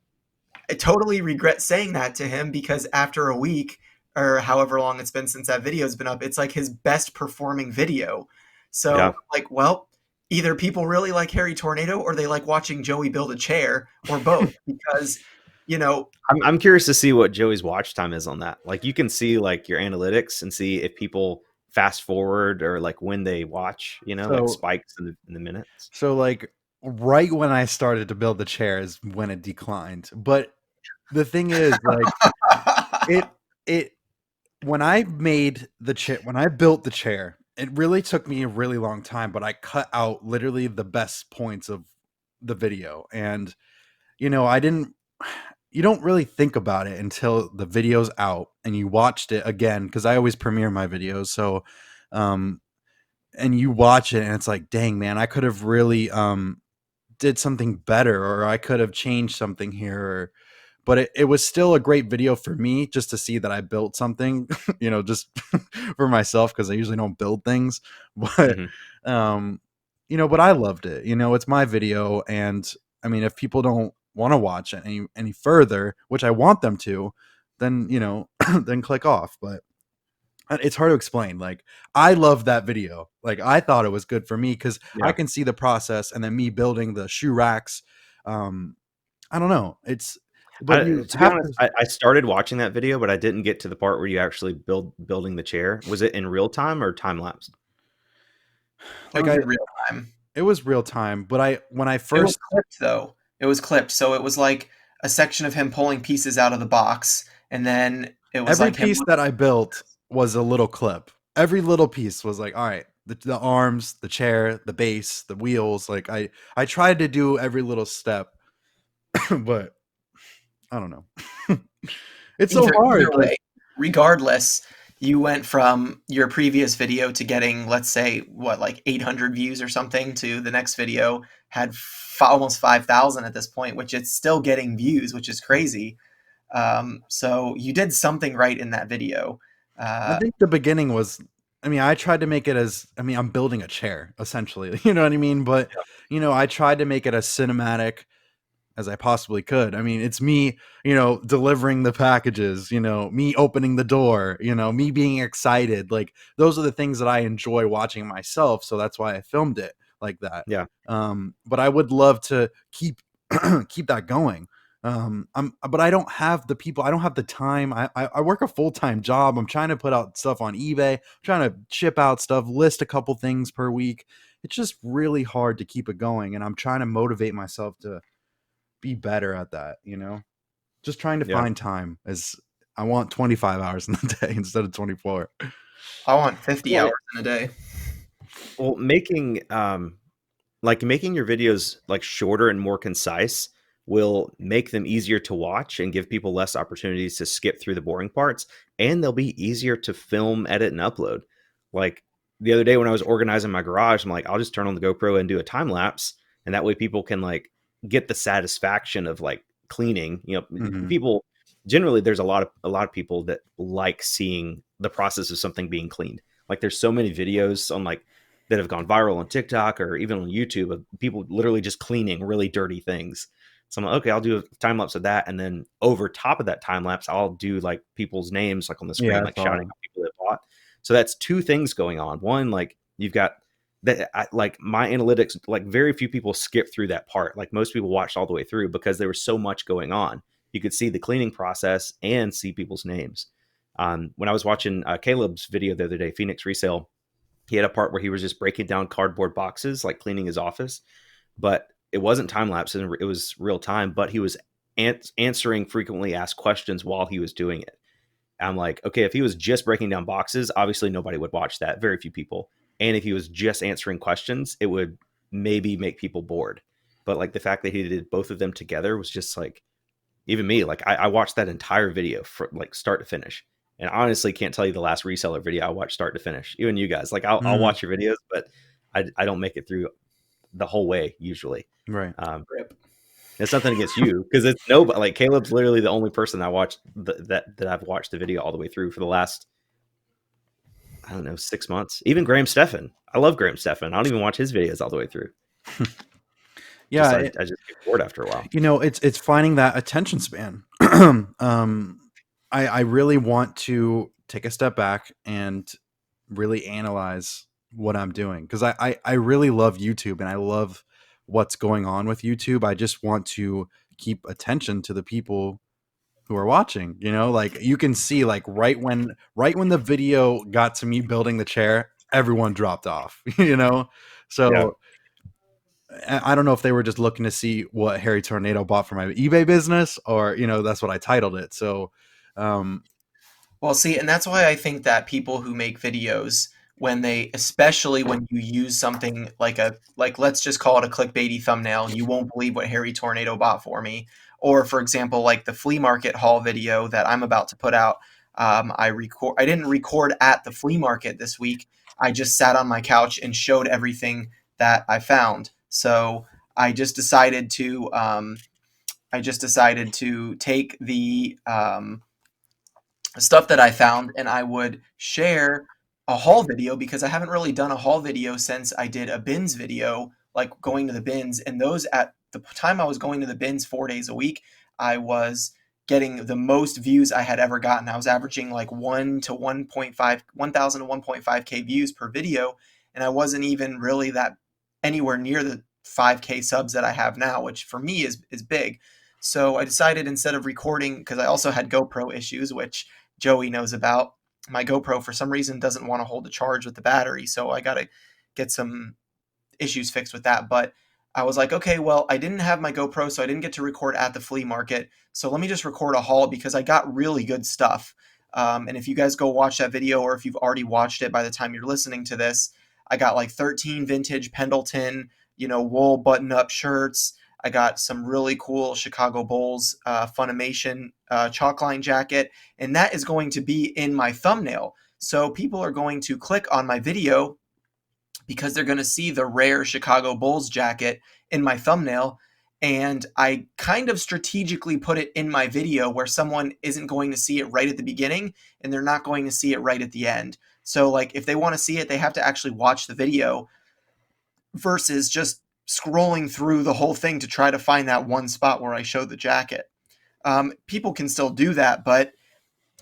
I totally regret saying that to him because after a week or however long it's been since that video's been up, it's like his best performing video. So, Yeah. like, well, either people really like Harry Tornado or they like watching Joey build a chair or both because, you know, I'm curious to see what Joey's watch time is on that. Like you can see like your analytics and see if people fast forward or like when they watch, like So spikes in the minutes. so like right when I started to build the chair is when it declined. But the thing is, like, it it when I made the chair, when I built the chair, it really took me a really long time, but I cut out literally the best points of the video. And I didn't you don't really think about it until the video's out and you watched it again, because I always premiere my videos. So um and you watch it and it's like, dang man, I could have really did something better, or I could have changed something here, but it was still a great video for me just to see that I built something, just for myself, because I usually don't build things. But Hmm. um but I loved it. It's my video, and I mean, if people don't want to watch it any further, which I want them to, then then click off. But it's hard to explain. Like, I love that video. Like, I thought it was good for me because I Yeah. can see the process, and then me building the shoe racks. I don't know. But you To be have honest, to. I started watching that video, but I didn't get to the part where you actually building the chair. Was it in real time or time lapse? it Like, was in real time. it was real time. But when I It was first, clipped though. It was clipped. So it was like a section of him pulling pieces out of the box and then it was every like him piece that I built was a little clip. Every little piece was like, all right, the arms, the chair, the base, the wheels. Like, I tried to do every little step, but I don't know. It's so either hard. Like, way, regardless, you went from your previous video to getting, let's say, what, like 800 views or something, to the next video had almost 5,000 at this point, which it's still getting views, which is crazy. So you did something right in that video. I Uh, think the beginning was, I mean, I tried to make it as, I mean, I'm building a chair essentially, you know what I mean? But, I tried to make it as cinematic as I possibly could. I mean, it's me, delivering the packages, me opening the door, me being excited. Like, those are the things that I enjoy watching myself. So that's why I filmed it like that. Yeah. But I would love to keep keep that going. But I don't have the people. I don't have the time. I work a full time job. I'm trying to put out stuff on eBay. I'm trying to ship out stuff, list a couple things per week. It's just really hard to keep it going, and I'm trying to motivate myself to be better at that. Just trying to Yeah. find time. As I want 25 hours in the day instead of 24. I want 50 Well, hours in a day. making your videos like shorter and more concise will make them easier to watch and give people less opportunities to skip through the boring parts, and they'll be easier to film, edit, and upload. Like the other day when I was organizing my garage, I'm like, I'll just turn on the GoPro and do a time lapse, and that way people can like get the satisfaction of like cleaning. Mhm. People generally, there's a lot of people that like seeing the process of something being cleaned. Like there's so many videos on like that have gone viral on TikTok or even on YouTube of people literally just cleaning really dirty things. So I'm like, okay, I'll do a time lapse of that, and then over top of that time lapse, I'll do like people's names like on the Yeah, screen, I like saw shouting that. out people that bought. So that's two things going on. One, like you've got that, like my analytics, like very few people skip through that part. Like most people watched all the way through because there was so much going on. You could see the cleaning process and see people's names. When I was watching Caleb's video the other day, Phoenix Resale, he had a part where he was just breaking down cardboard boxes, like cleaning his office, but it wasn't time lapse and it was real time, but he was answering frequently asked questions while he was doing it. I'm like, okay, if he was just breaking down boxes, obviously nobody would watch that, very few people. And if he was just answering questions, it would maybe make people bored. But like the fact that he did both of them together was just like even me, like I watched that entire video from like start to finish. And honestly, can't tell you the last reseller video I watched start to finish. Even you guys, like I'll Mm, watch your videos, but I don't make it through the whole way usually. right. Um, Rip. it's nothing against you because it's no, but like Caleb's literally the only person I watched that I've watched the video all the way through for the last, I don't know, 6 months. Even Graham Stephan, I love Graham Stephan. I don't even watch his videos all the way through. Yeah, I just get bored after a while. it's finding that attention span. I really want to take a step back and really analyze what I'm doing, because I really love YouTube and I love what's going on with YouTube. I just want to keep attention to the people who are watching. Like you can see, like right when the video got to me building the chair, everyone dropped off. Yeah. So I don't know if they were just looking to see what Harry Tornado bought for my eBay business, or that's what I titled it. So, um, Well, see, and that's why I think that people who make videos, when they, especially when you use something like let's just call it a clickbaity thumbnail, you won't believe what Harry Tornado bought for me. Or for example, like the flea market haul video that I'm about to put out. I didn't record at the flea market this week. I just sat on my couch and showed everything that I found. So I just decided to take the stuff that I found, and I would share a haul video because I haven't really done a haul video since I did a bins video, like going to the bins. And those, at the time I was going to the bins 4 days a week, I was getting the most views I had ever gotten. I was averaging like 1,000 to 1.5K views per video. And I wasn't even really that anywhere near the 5K subs that I have now, which for me is big. So I decided, instead of recording, because I also had GoPro issues, which Joey knows about. My GoPro, for some reason, doesn't want to hold the charge with the battery, so I got to get some issues fixed with that. But I was like, okay, well, I didn't have my GoPro, so I didn't get to record at the flea market. So let me just record a haul because I got really good stuff. And if you guys go watch that video, or if you've already watched it by the time you're listening to this, I got like 13 vintage Pendleton, wool button-up shirts. I got some really cool Chicago Bulls Funimation chalkline jacket, and that is going to be in my thumbnail. So people are going to click on my video because they're going to see the rare Chicago Bulls jacket in my thumbnail. And I kind of strategically put it in my video where someone isn't going to see it right at the beginning and they're not going to see it right at the end. So, like, if they want to see it, they have to actually watch the video versus just scrolling through the whole thing to try to find that one spot where I showed the jacket. People can still do that, but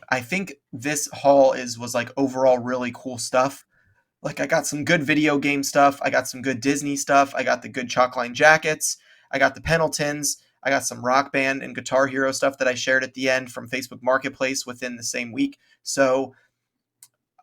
I think this haul was like overall really cool stuff. Like, I got some good video game stuff. I got some good Disney stuff. I got the good chalkline jackets. I got the Pendletons. I got some Rock Band and Guitar Hero stuff that I shared at the end from Facebook Marketplace within the same week. So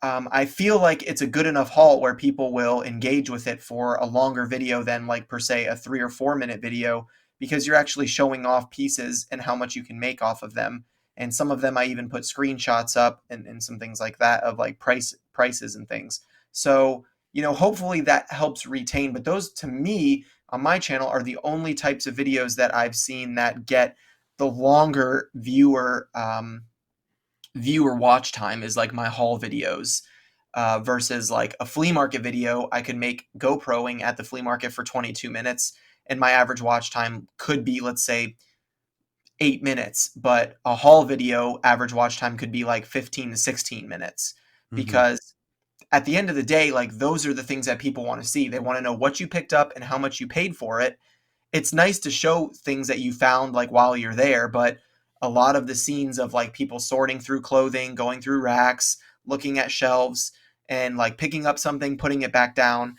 I feel like it's a good enough haul where people will engage with it for a longer video than, like, per se, a 3 or 4 minute video, because you're actually showing off pieces and how much you can make off of them. And some of them I even put screenshots up, and some things like that of like prices and things. So, hopefully that helps retain. But those, to me, on my channel, are the only types of videos that I've seen that get the longer viewer watch time, is like my haul videos, versus like a flea market video. I could make GoProing at the flea market for 22 minutes, and my average watch time could be, let's say, 8 minutes, but a haul video average watch time could be like 15 to 16 minutes, mhm. because at the end of the day, like, those are the things that people want to see. They want to know what you picked up and how much you paid for it. It's nice to show things that you found, like, while you're there, but a lot of the scenes of like people sorting through clothing, going through racks, looking at shelves, and like picking up something, putting it back down,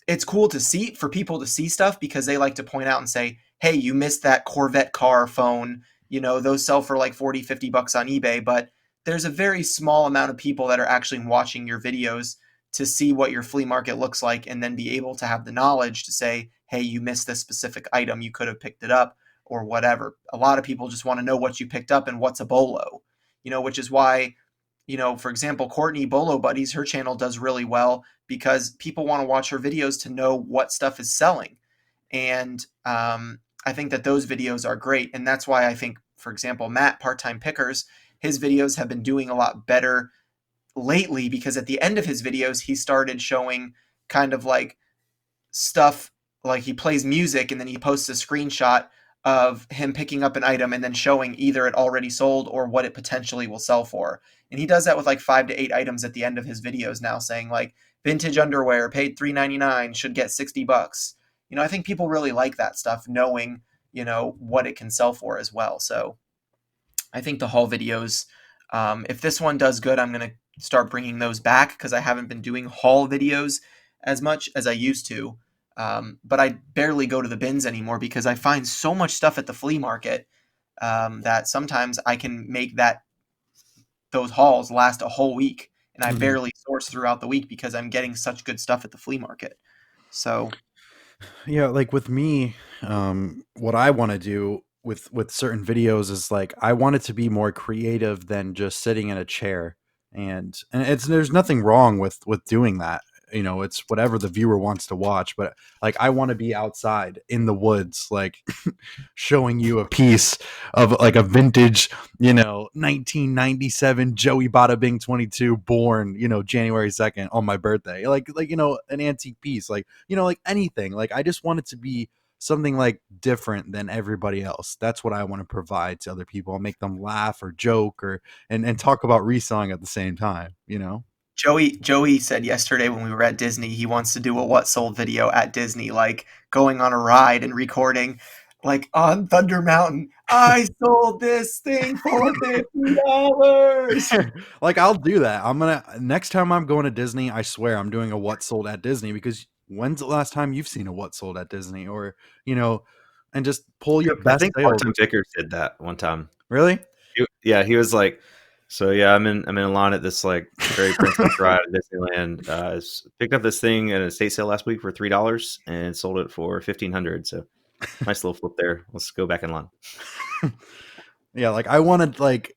it's cool to see, for people to see stuff, because they like to point out and say, hey, you missed that Corvette car phone. Those sell for like 40, $50 on eBay, but there's a very small amount of people that are actually watching your videos to see what your flea market looks like, and then be able to have the knowledge to say, hey, you missed this specific item, you could have picked it up, or whatever. A lot of people just want to know what you picked up and what's a bolo, which is why, for example, Courtney Bolo Buddies, her channel does really well because people want to watch her videos to know what stuff is selling. And I think that those videos are great. And that's why I think for example, Matt, Part-Time Pickers, his videos have been doing a lot better lately because at the end of his videos, he started showing kind of like stuff, like he plays music and then he posts a screenshot of him picking up an item and then showing either it already sold or what it potentially will sell for. And he does that with like 5 to 8 items at the end of his videos now, saying like vintage underwear paid $3.99 should get $60. I think people really like that stuff, knowing, what it can sell for as well. So I think the haul videos, if this one does good, I'm going to start bringing those back because I haven't been doing haul videos as much as I used to. But I barely go to the bins anymore because I find so much stuff at the flea market that sometimes I can make those hauls last a whole week, and I Mhm. barely source throughout the week because I'm getting such good stuff at the flea market. So Yeah, like with me, what I want to do with certain videos is like I want it to be more creative than just sitting in a chair. And it's there's nothing wrong with doing that. It's whatever the viewer wants to watch, but like I want to be outside in the woods, like showing you a piece of like a vintage, 1997 Joey Bada Bing 22 born, January 2nd on my birthday. Like an antique piece, like anything. Like I just want it to be something like different than everybody else. That's what I want to provide to other people. I'll make them laugh or joke or and talk about reselling at the same time. Joey said yesterday when we were at Disney, he wants to do a what sold video at Disney, like going on a ride and recording, like on Thunder Mountain. I sold this thing for $50. Like I'll do that. I'm gonna next time I'm going to Disney, I swear I'm doing a what sold at Disney because when's the last time you've seen a what sold at Disney or you know, and just pull your I best think sales. Part-Time Pickers did that one time. Really? Yeah, he was like, so yeah, I'm in a line at this like very princess ride at Disneyland. Picked up this thing at a estate sale last week for $3 and sold it for 1,500. So nice little flip there. Let's go back in line. Yeah, like I want to like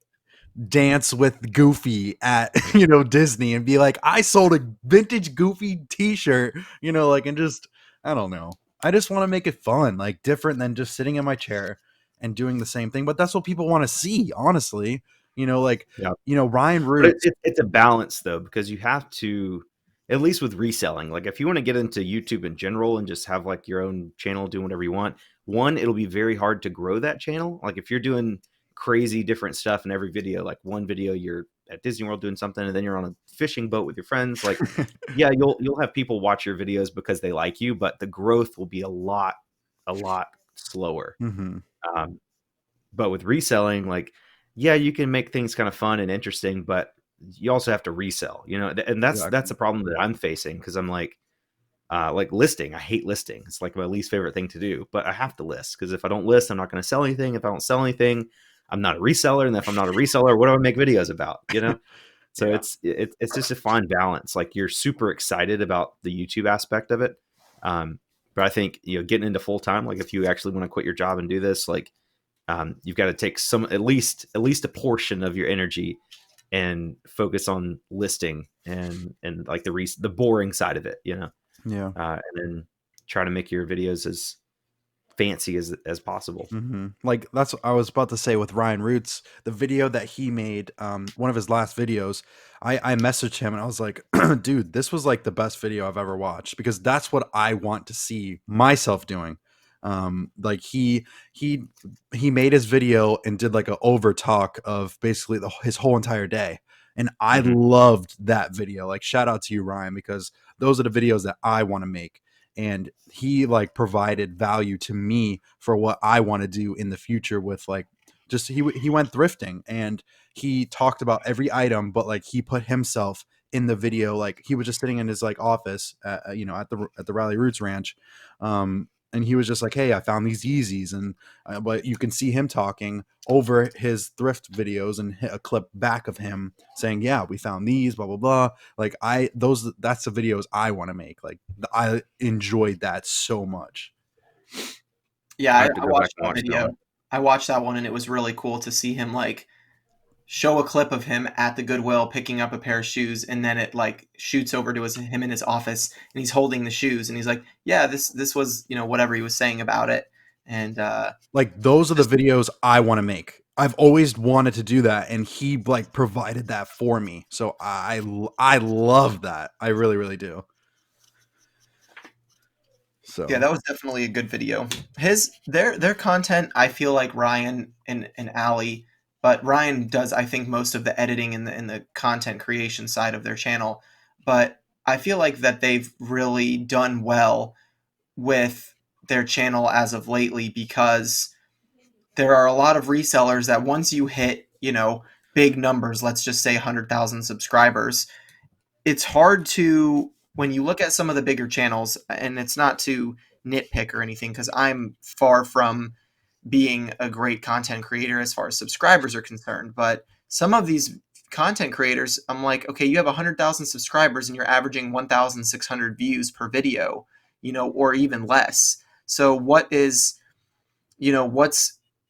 dance with Goofy at Disney and be like, I sold a vintage Goofy T-shirt, like and just I don't know. I just want to make it fun, like different than just sitting in my chair and doing the same thing. But that's what people want to see, honestly. Like Yeah. Ryan But Roots. it's a balance though, because you have to, at least with reselling, like if you want to get into YouTube in general and just have like your own channel, doing whatever you want, one, it'll be very hard to grow that channel. Like if you're doing crazy different stuff in every video, like one video you're at Disney World doing something and then you're on a fishing boat with your friends, like yeah, you'll have people watch your videos because they like you, but the growth will be a lot slower. Mm-hmm. Um, but with reselling, like, yeah, you can make things kind of fun and interesting, but you also have to resell, and that's the problem that I'm facing because I'm like listing. I hate listing. It's like my least favorite thing to do, but I have to list because if I don't list, I'm not going to sell anything. If I don't sell anything, I'm not a reseller. And if I'm not a reseller, what do I make videos about? So Yeah. it's just a fine balance. Like you're super excited about the YouTube aspect of it. But I think, getting into full time, like if you actually want to quit your job and do this, like, you've got to take some at least a portion of your energy and focus on listing and like the boring side of it, Yeah. and then try to make your videos as fancy as possible. Mm-hmm. Like that's what I was about to say with Ryan Roots, the video that he made, one of his last videos. I messaged him and I was like, dude, this was like the best video I've ever watched because that's what I want to see myself doing. Like he made his video and did like an over talk of basically his whole entire day. And I Mhm. loved that video. Like shout out to you, Ryan, because those are the videos that I want to make. And he like provided value to me for what I want to do in the future with like just he went thrifting and he talked about every item, but like he put himself in the video. Like he was just sitting in his like office at the Rally Roots Ranch, and he was just like, hey, I found these Yeezys. And but you can see him talking over his thrift videos and hit a clip back of him saying, yeah, we found these, blah blah blah. Like that's the videos I want to make. Like I enjoyed that so much. yeah, I I have to go back watched and that watch that video. one. I watched that one and it was really cool to see him like show a clip of him at the Goodwill picking up a pair of shoes, and then it like shoots over to him in his office, and he's holding the shoes, and he's like, "Yeah, this was whatever he was saying about it," and Like those are the just videos I want to make. I've always wanted to do that, and he like provided that for me. So I love that. I really really do. Yeah, So that was definitely a good video. Their content, I feel like Ryan and Ali, but Ryan does, I think, most of the editing and the content creation side of their channel. But I feel like that they've really done well with their channel as of lately, because there are a lot of resellers that once you hit, big numbers, let's just say 100,000 subscribers, it's hard to, when you look at some of the bigger channels, and it's not to nitpick or anything, because I'm far from being a great content creator as far as subscribers are concerned, but some of these content creators, I'm like, okay, you have 100,000 subscribers and you're averaging 1,600 views per video, or even less. So what's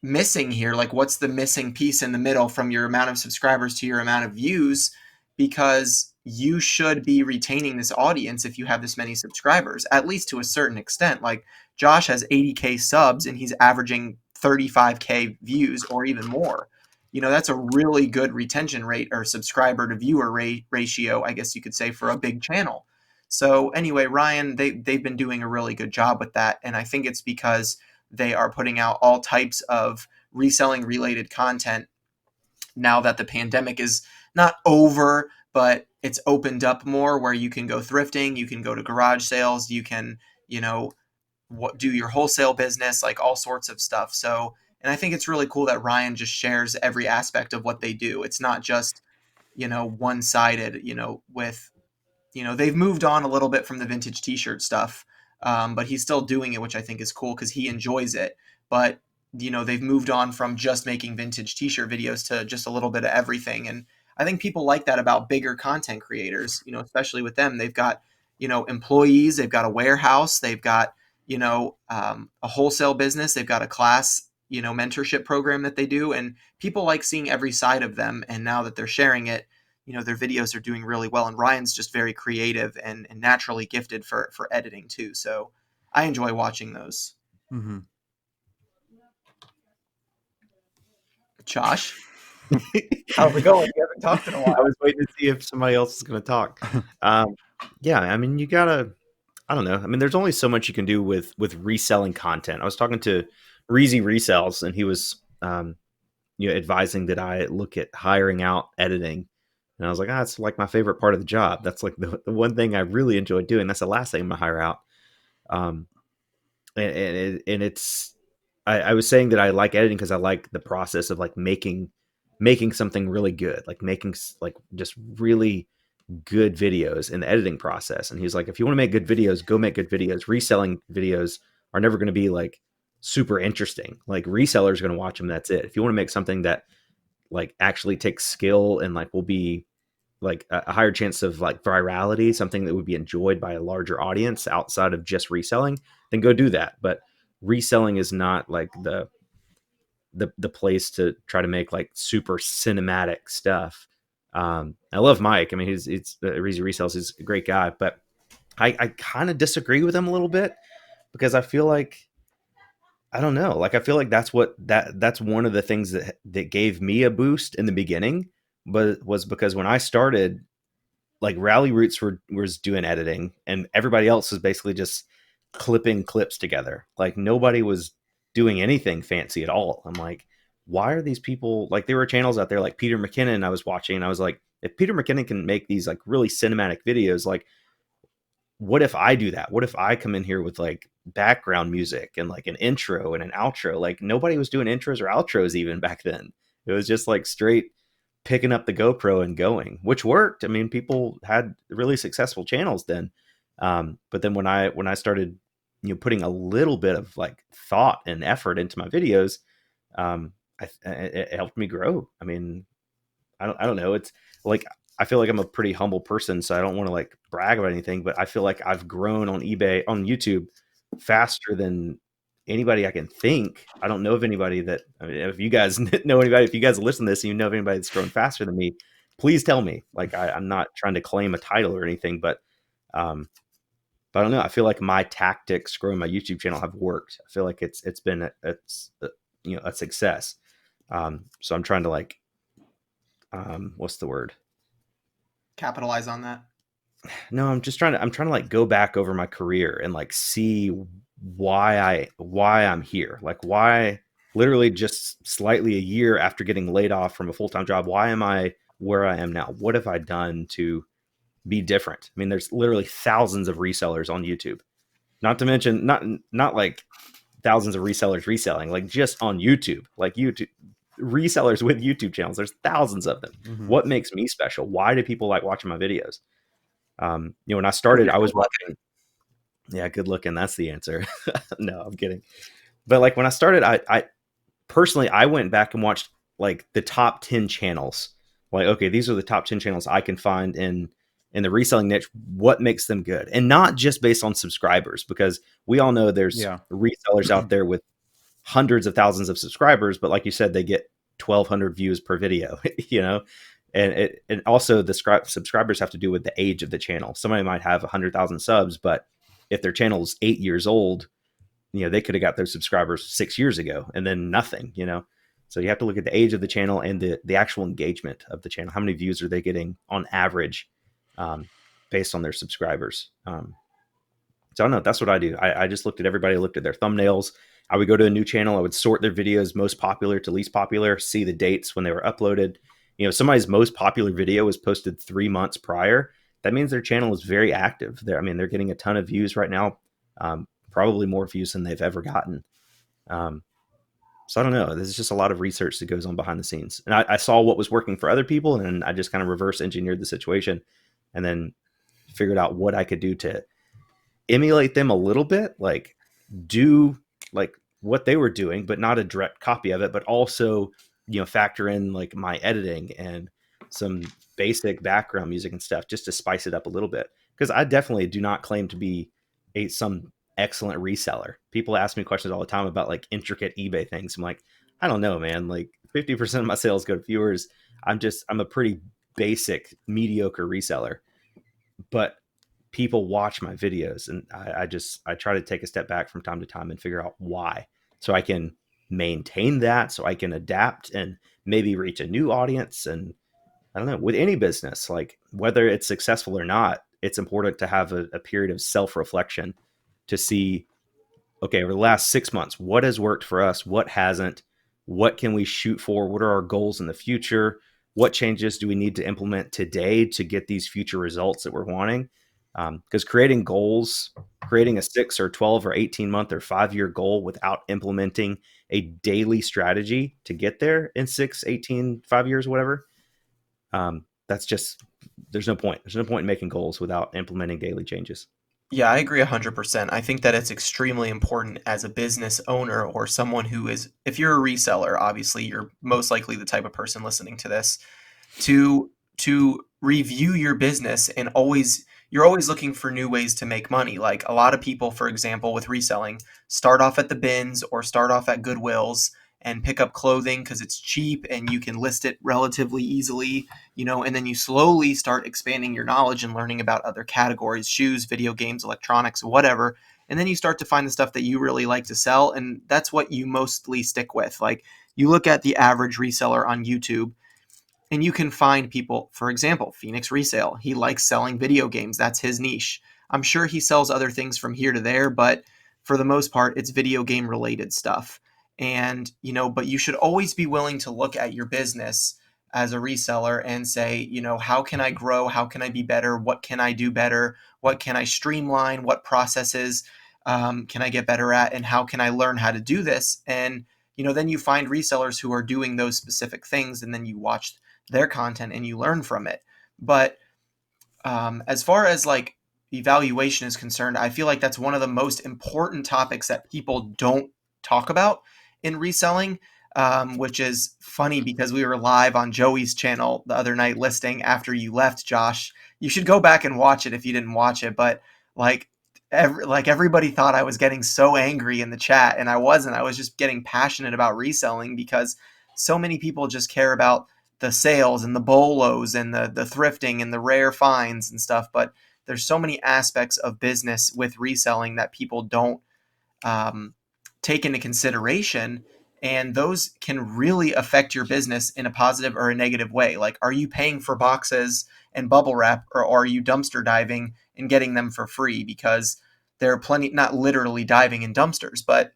missing here? Like, what's the missing piece in the middle from your amount of subscribers to your amount of views? Because you should be retaining this audience if you have this many subscribers, at least to a certain extent. Like, Josh has 80K subs and he's averaging 35K views or even more. That's a really good retention rate, or subscriber to viewer ratio, I guess you could say, for a big channel. So anyway, Ryan, they've been doing a really good job with that, and I think it's because they are putting out all types of reselling related content now that the pandemic is not over, but it's opened up more, where you can go thrifting, you can go to garage sales, you can, do your wholesale business, like all sorts of stuff. So, and I think it's really cool that Ryan just shares every aspect of what they do. It's not just, one sided, with, they've moved on a little bit from the vintage t-shirt stuff, but he's still doing it, which I think is cool because he enjoys it. But they've moved on from just making vintage t-shirt videos to just a little bit of everything, and I think people like that about bigger content creators. Especially with them, they've got employees, they've got a warehouse, they've got a wholesale business, they've got a class mentorship program that they do, and people like seeing every side of them. And now that they're sharing it, their videos are doing really well, and Ryan's just very creative and naturally gifted for editing too. So I enjoy watching those. mm-hmm. Josh, how's it going? You haven't talked in a I while. was waiting to see if somebody else is going to talk. Yeah, I mean, you gotta. I don't know. I mean, there's only so much you can do with reselling content. I was talking to Reezy Resells, and he was, advising that I look at hiring out editing. And I was like, it's like my favorite part of the job. That's like the one thing I really enjoy doing. That's the last thing I'm gonna hire out. Um, and it's, I was saying that I like editing because I like the process of like making something really good, like making like just really good videos in the editing process. And he's like, if you want to make good videos, go make good videos. Reselling videos are never going to be like super interesting. Like, resellers are going to watch them. That's it. If you want to make something that like actually takes skill and like will be like a higher chance of like virality, something that would be enjoyed by a larger audience outside of just reselling, then go do that. But reselling is not like the place to try to make like super cinematic stuff. I love Mike. I mean, he's Reezy Resells. He's a great guy, but I kind of disagree with him a little bit, because I feel like, I don't know, like I feel like that's one of the things that gave me a boost in the beginning, but was because when I started, like Rally Roots was doing editing, and everybody else was basically just clipping clips together. Like, nobody was doing anything fancy at all. I'm like, why are these people, like, there were channels out there like Peter McKinnon I was watching, and I was like, if Peter McKinnon can make these like really cinematic videos, like, what if I do that? What if I come in here with like background music and like an intro and an outro? Like, nobody was doing intros or outros even back then. It was just like straight picking up the GoPro and going, which worked. I mean, people had really successful channels then. But then when I started, putting a little bit of like thought and effort into my videos, it helped me grow. I mean, I don't know. It's like, I feel like I'm a pretty humble person, so I don't want to like brag about anything, but I feel like I've grown on YouTube faster than anybody I can think. I don't know of anybody that, I mean, if you guys know anybody, if you guys listen to this and you know of anybody that's grown faster than me, please tell me. Like, I'm not trying to claim a title or anything, um, but I don't know. I feel like my tactics growing my YouTube channel have worked. I feel like it's been a success. So I'm trying to like, what's the word? Capitalize on that. No, I'm trying to like go back over my career and like see why I'm here. Like why literally just slightly a year after getting laid off from a full-time job, why am I where I am now? What have I done to be different? I mean, there's literally thousands of resellers on YouTube. Not to mention not like thousands of resellers reselling, like just on YouTube. Like YouTube resellers with YouTube channels, there's thousands of them. Mm-hmm. What makes me special? Why do people like watching my videos? When I started, I was watching. Yeah, good looking. That's the answer. No, I'm kidding. But like when I started, I personally I went back and watched like the top 10 channels. Like, okay, these are the top 10 channels I can find in the reselling niche. What makes them good, and not just based on subscribers, because we all know there's Yeah. resellers out there with hundreds of thousands of subscribers, but like you said, they get 1,200 views per video. And also the subscribers have to do with the age of the channel. Somebody might have 100,000 subs, but if their channel is 8 years old, they could have got their subscribers 6 years ago and then nothing. So you have to look at the age of the channel and the actual engagement of the channel. How many views are they getting on average, um, based on their subscribers? So I don't know. That's what I do. I just looked at everybody. I looked at their thumbnails. I would go to a new channel. I would sort their videos most popular to least popular, see the dates when they were uploaded. Somebody's most popular video was posted 3 months prior. That means their channel is very active. They're getting a ton of views right now, probably more views than they've ever gotten. Um, so I don't know. There's just a lot of research that goes on behind the scenes. And I saw what was working for other people, and then I just kind of reverse engineered the situation and then figured out what I could do to emulate them a little bit, like do like what they were doing, but not a direct copy of it, but also, factor in like my editing and some basic background music and stuff just to spice it up a little bit. Because I definitely do not claim to be some excellent reseller. People ask me questions all the time about like intricate eBay things. I'm like, I don't know, man. Like 50% of my sales go to viewers. I'm a pretty basic, mediocre reseller. But people watch my videos, and I try to take a step back from time to time and figure out why, so I can maintain that, so I can adapt and maybe reach a new audience. And I don't know, with any business, like whether it's successful or not, it's important to have a period of self-reflection to see, okay, over the last 6 months, what has worked for us? What hasn't? What can we shoot for? What are our goals in the future? What changes do we need to implement today to get these future results that we're wanting? Because creating goals, creating a 6 or 12 or 18 month or 5 year goal without implementing a daily strategy to get there in 6, 18, 5 years, whatever, that's just, there's no point. There's no point in making goals without implementing daily changes. Yeah, I agree 100%. I think that it's extremely important as a business owner or someone who is, if you're a reseller, obviously you're most likely the type of person listening to this, to review your business and you're always looking for new ways to make money. Like a lot of people, for example, with reselling, start off at the bins or start off at Goodwills and pick up clothing because it's cheap and you can list it relatively easily, and then you slowly start expanding your knowledge and learning about other categories, shoes, video games, electronics, whatever. And then you start to find the stuff that you really like to sell, and that's what you mostly stick with. Like you look at the average reseller on YouTube, and you can find people, for example, Phoenix Resale. He likes selling video games. That's his niche. I'm sure he sells other things from here to there, but for the most part, it's video game related stuff. And, but you should always be willing to look at your business as a reseller and say, how can I grow? How can I be better? What can I do better? What can I streamline? What processes can I get better at? And how can I learn how to do this? And, then you find resellers who are doing those specific things, and then you watch their content and you learn from it. But as far as like evaluation is concerned, I feel like that's one of the most important topics that people don't talk about in reselling, which is funny because we were live on Joey's channel the other night listing after you left, Josh. You should go back and watch it if you didn't watch it. But like, everybody thought I was getting so angry in the chat, and I wasn't. I was just getting passionate about reselling because so many people just care about the sales and the bolos and the thrifting and the rare finds and stuff. But there's so many aspects of business with reselling that people don't take into consideration. And those can really affect your business in a positive or a negative way. Like, are you paying for boxes and bubble wrap, or are you dumpster diving and getting them for free? Because there are plenty, not literally diving in dumpsters, but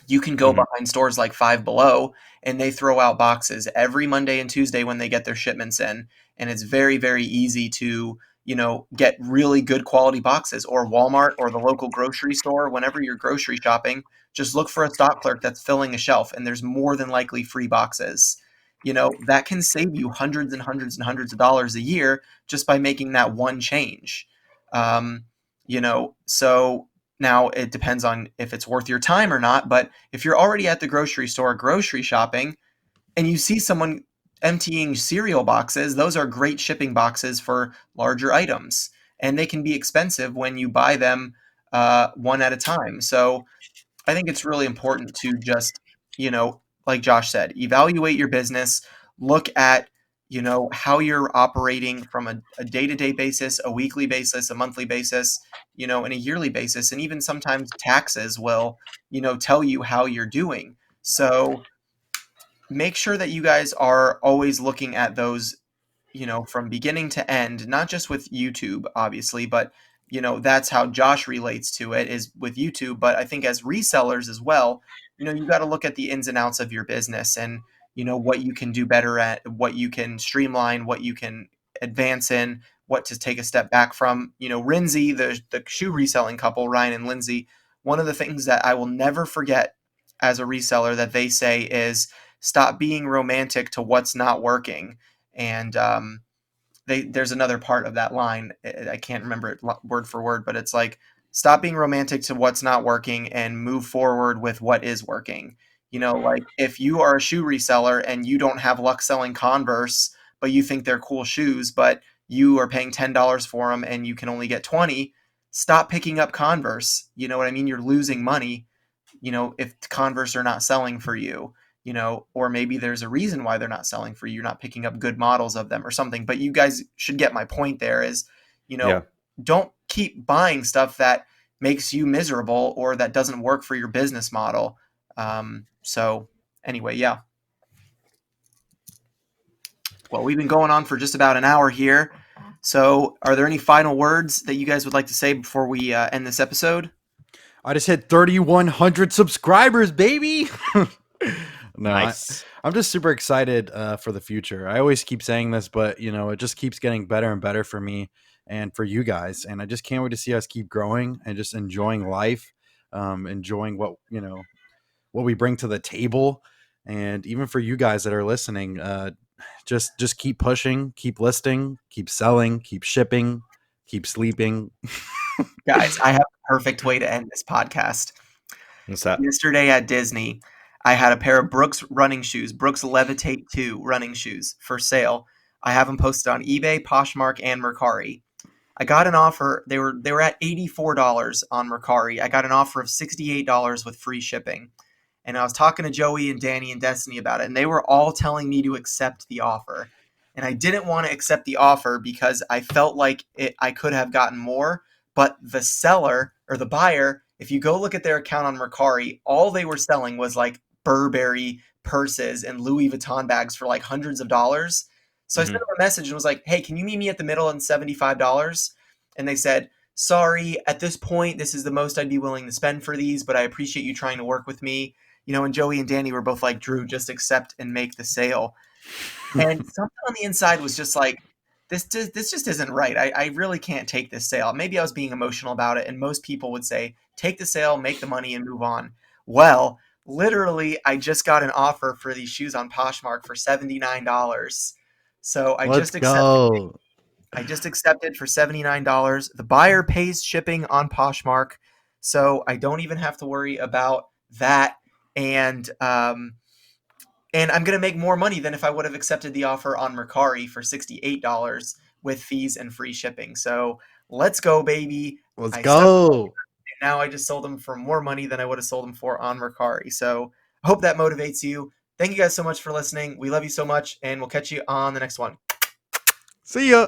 you can go Mhm. behind stores like Five Below, and they throw out boxes every Monday and Tuesday when they get their shipments in. And it's very, very easy to, get really good quality boxes. Or Walmart or the local grocery store. Whenever you're grocery shopping, just look for a stock clerk that's filling a shelf, and there's more than likely free boxes. That can save you hundreds and hundreds and hundreds of dollars a year just by making that one change. Um, so now it depends on if it's worth your time or not, but if you're already at the grocery store grocery shopping and you see someone emptying cereal boxes, those are great shipping boxes for larger items, and they can be expensive when you buy them one at a time. So I think it's really important to just, like Josh said, evaluate your business, look at, how you're operating from a day-to-day basis, a weekly basis, a monthly basis, and a yearly basis. And even sometimes taxes will, tell you how you're doing. So make sure that you guys are always looking at those, from beginning to end, not just with YouTube, obviously, but that's how Josh relates to it, is with YouTube. But I think as resellers as well, you got to look at the ins and outs of your business, and what you can do better at, what you can streamline, what you can advance in, what to take a step back from. Rinzi, the shoe reselling couple, Ryan and Lindsay, one of the things that I will never forget as a reseller that they say is, stop being romantic to what's not working. And there's another part of that line. I can't remember it word for word, but it's like, stop being romantic to what's not working and move forward with what is working. Like, if you are a shoe reseller and you don't have luck selling Converse, but you think they're cool shoes, but you are paying $10 for them and you can only get 20, stop picking up Converse. You know what I mean? You're losing money, if Converse are not selling for you, or maybe there's a reason why they're not selling for you. You're not picking up good models of them or something. But you guys should get my point there is, Yeah. don't keep buying stuff that makes you miserable or that doesn't work for your business model. So anyway, yeah. Well, we've been going on for just about an hour here. So are there any final words that you guys would like to say before we end this episode? I just hit 3,100 subscribers, baby. No, Nice. I'm just super excited for the future. I always keep saying this, but it just keeps getting better and better for me and for you guys. And I just can't wait to see us keep growing and just enjoying life, enjoying what we bring to the table. And even for you guys that are listening, just keep pushing, keep listing, keep selling, keep shipping, keep sleeping. Guys, I have a perfect way to end this podcast. What's that? Yesterday at Disney, I had a pair of Brooks running shoes, Brooks Levitate 2 running shoes for sale. I have them posted on eBay, Poshmark, and Mercari. I got an offer. They were at $84 on Mercari. I got an offer of $68 with free shipping. And I was talking to Joey and Danny and Destiny about it, and they were all telling me to accept the offer. And I didn't want to accept the offer because I felt like I could have gotten more. But the seller or the buyer, if you go look at their account on Mercari, all they were selling was like Burberry purses and Louis Vuitton bags for like hundreds of dollars. So I sent Mhm. them a message and was like, hey, can you meet me at the middle on $75? And they said, sorry, at this point, this is the most I'd be willing to spend for these, but I appreciate you trying to work with me. And Joey and Danny were both like, Drew, just accept and make the sale. And something on the inside was just like, this just isn't right. I really can't take this sale. Maybe I was being emotional about it, and most people would say, take the sale, make the money, and move on. Well, literally, I just got an offer for these shoes on Poshmark for $79. So Let's go. I just accepted for $79. The buyer pays shipping on Poshmark, so I don't even have to worry about that. And I'm going to make more money than if I would have accepted the offer on Mercari for $68 with fees and free shipping. So let's go, baby. Let's I stuck with go. it. Now I just sold them for more money than I would have sold them for on Mercari. So I hope that motivates you. Thank you guys so much for listening. We love you so much, and we'll catch you on the next one. See ya.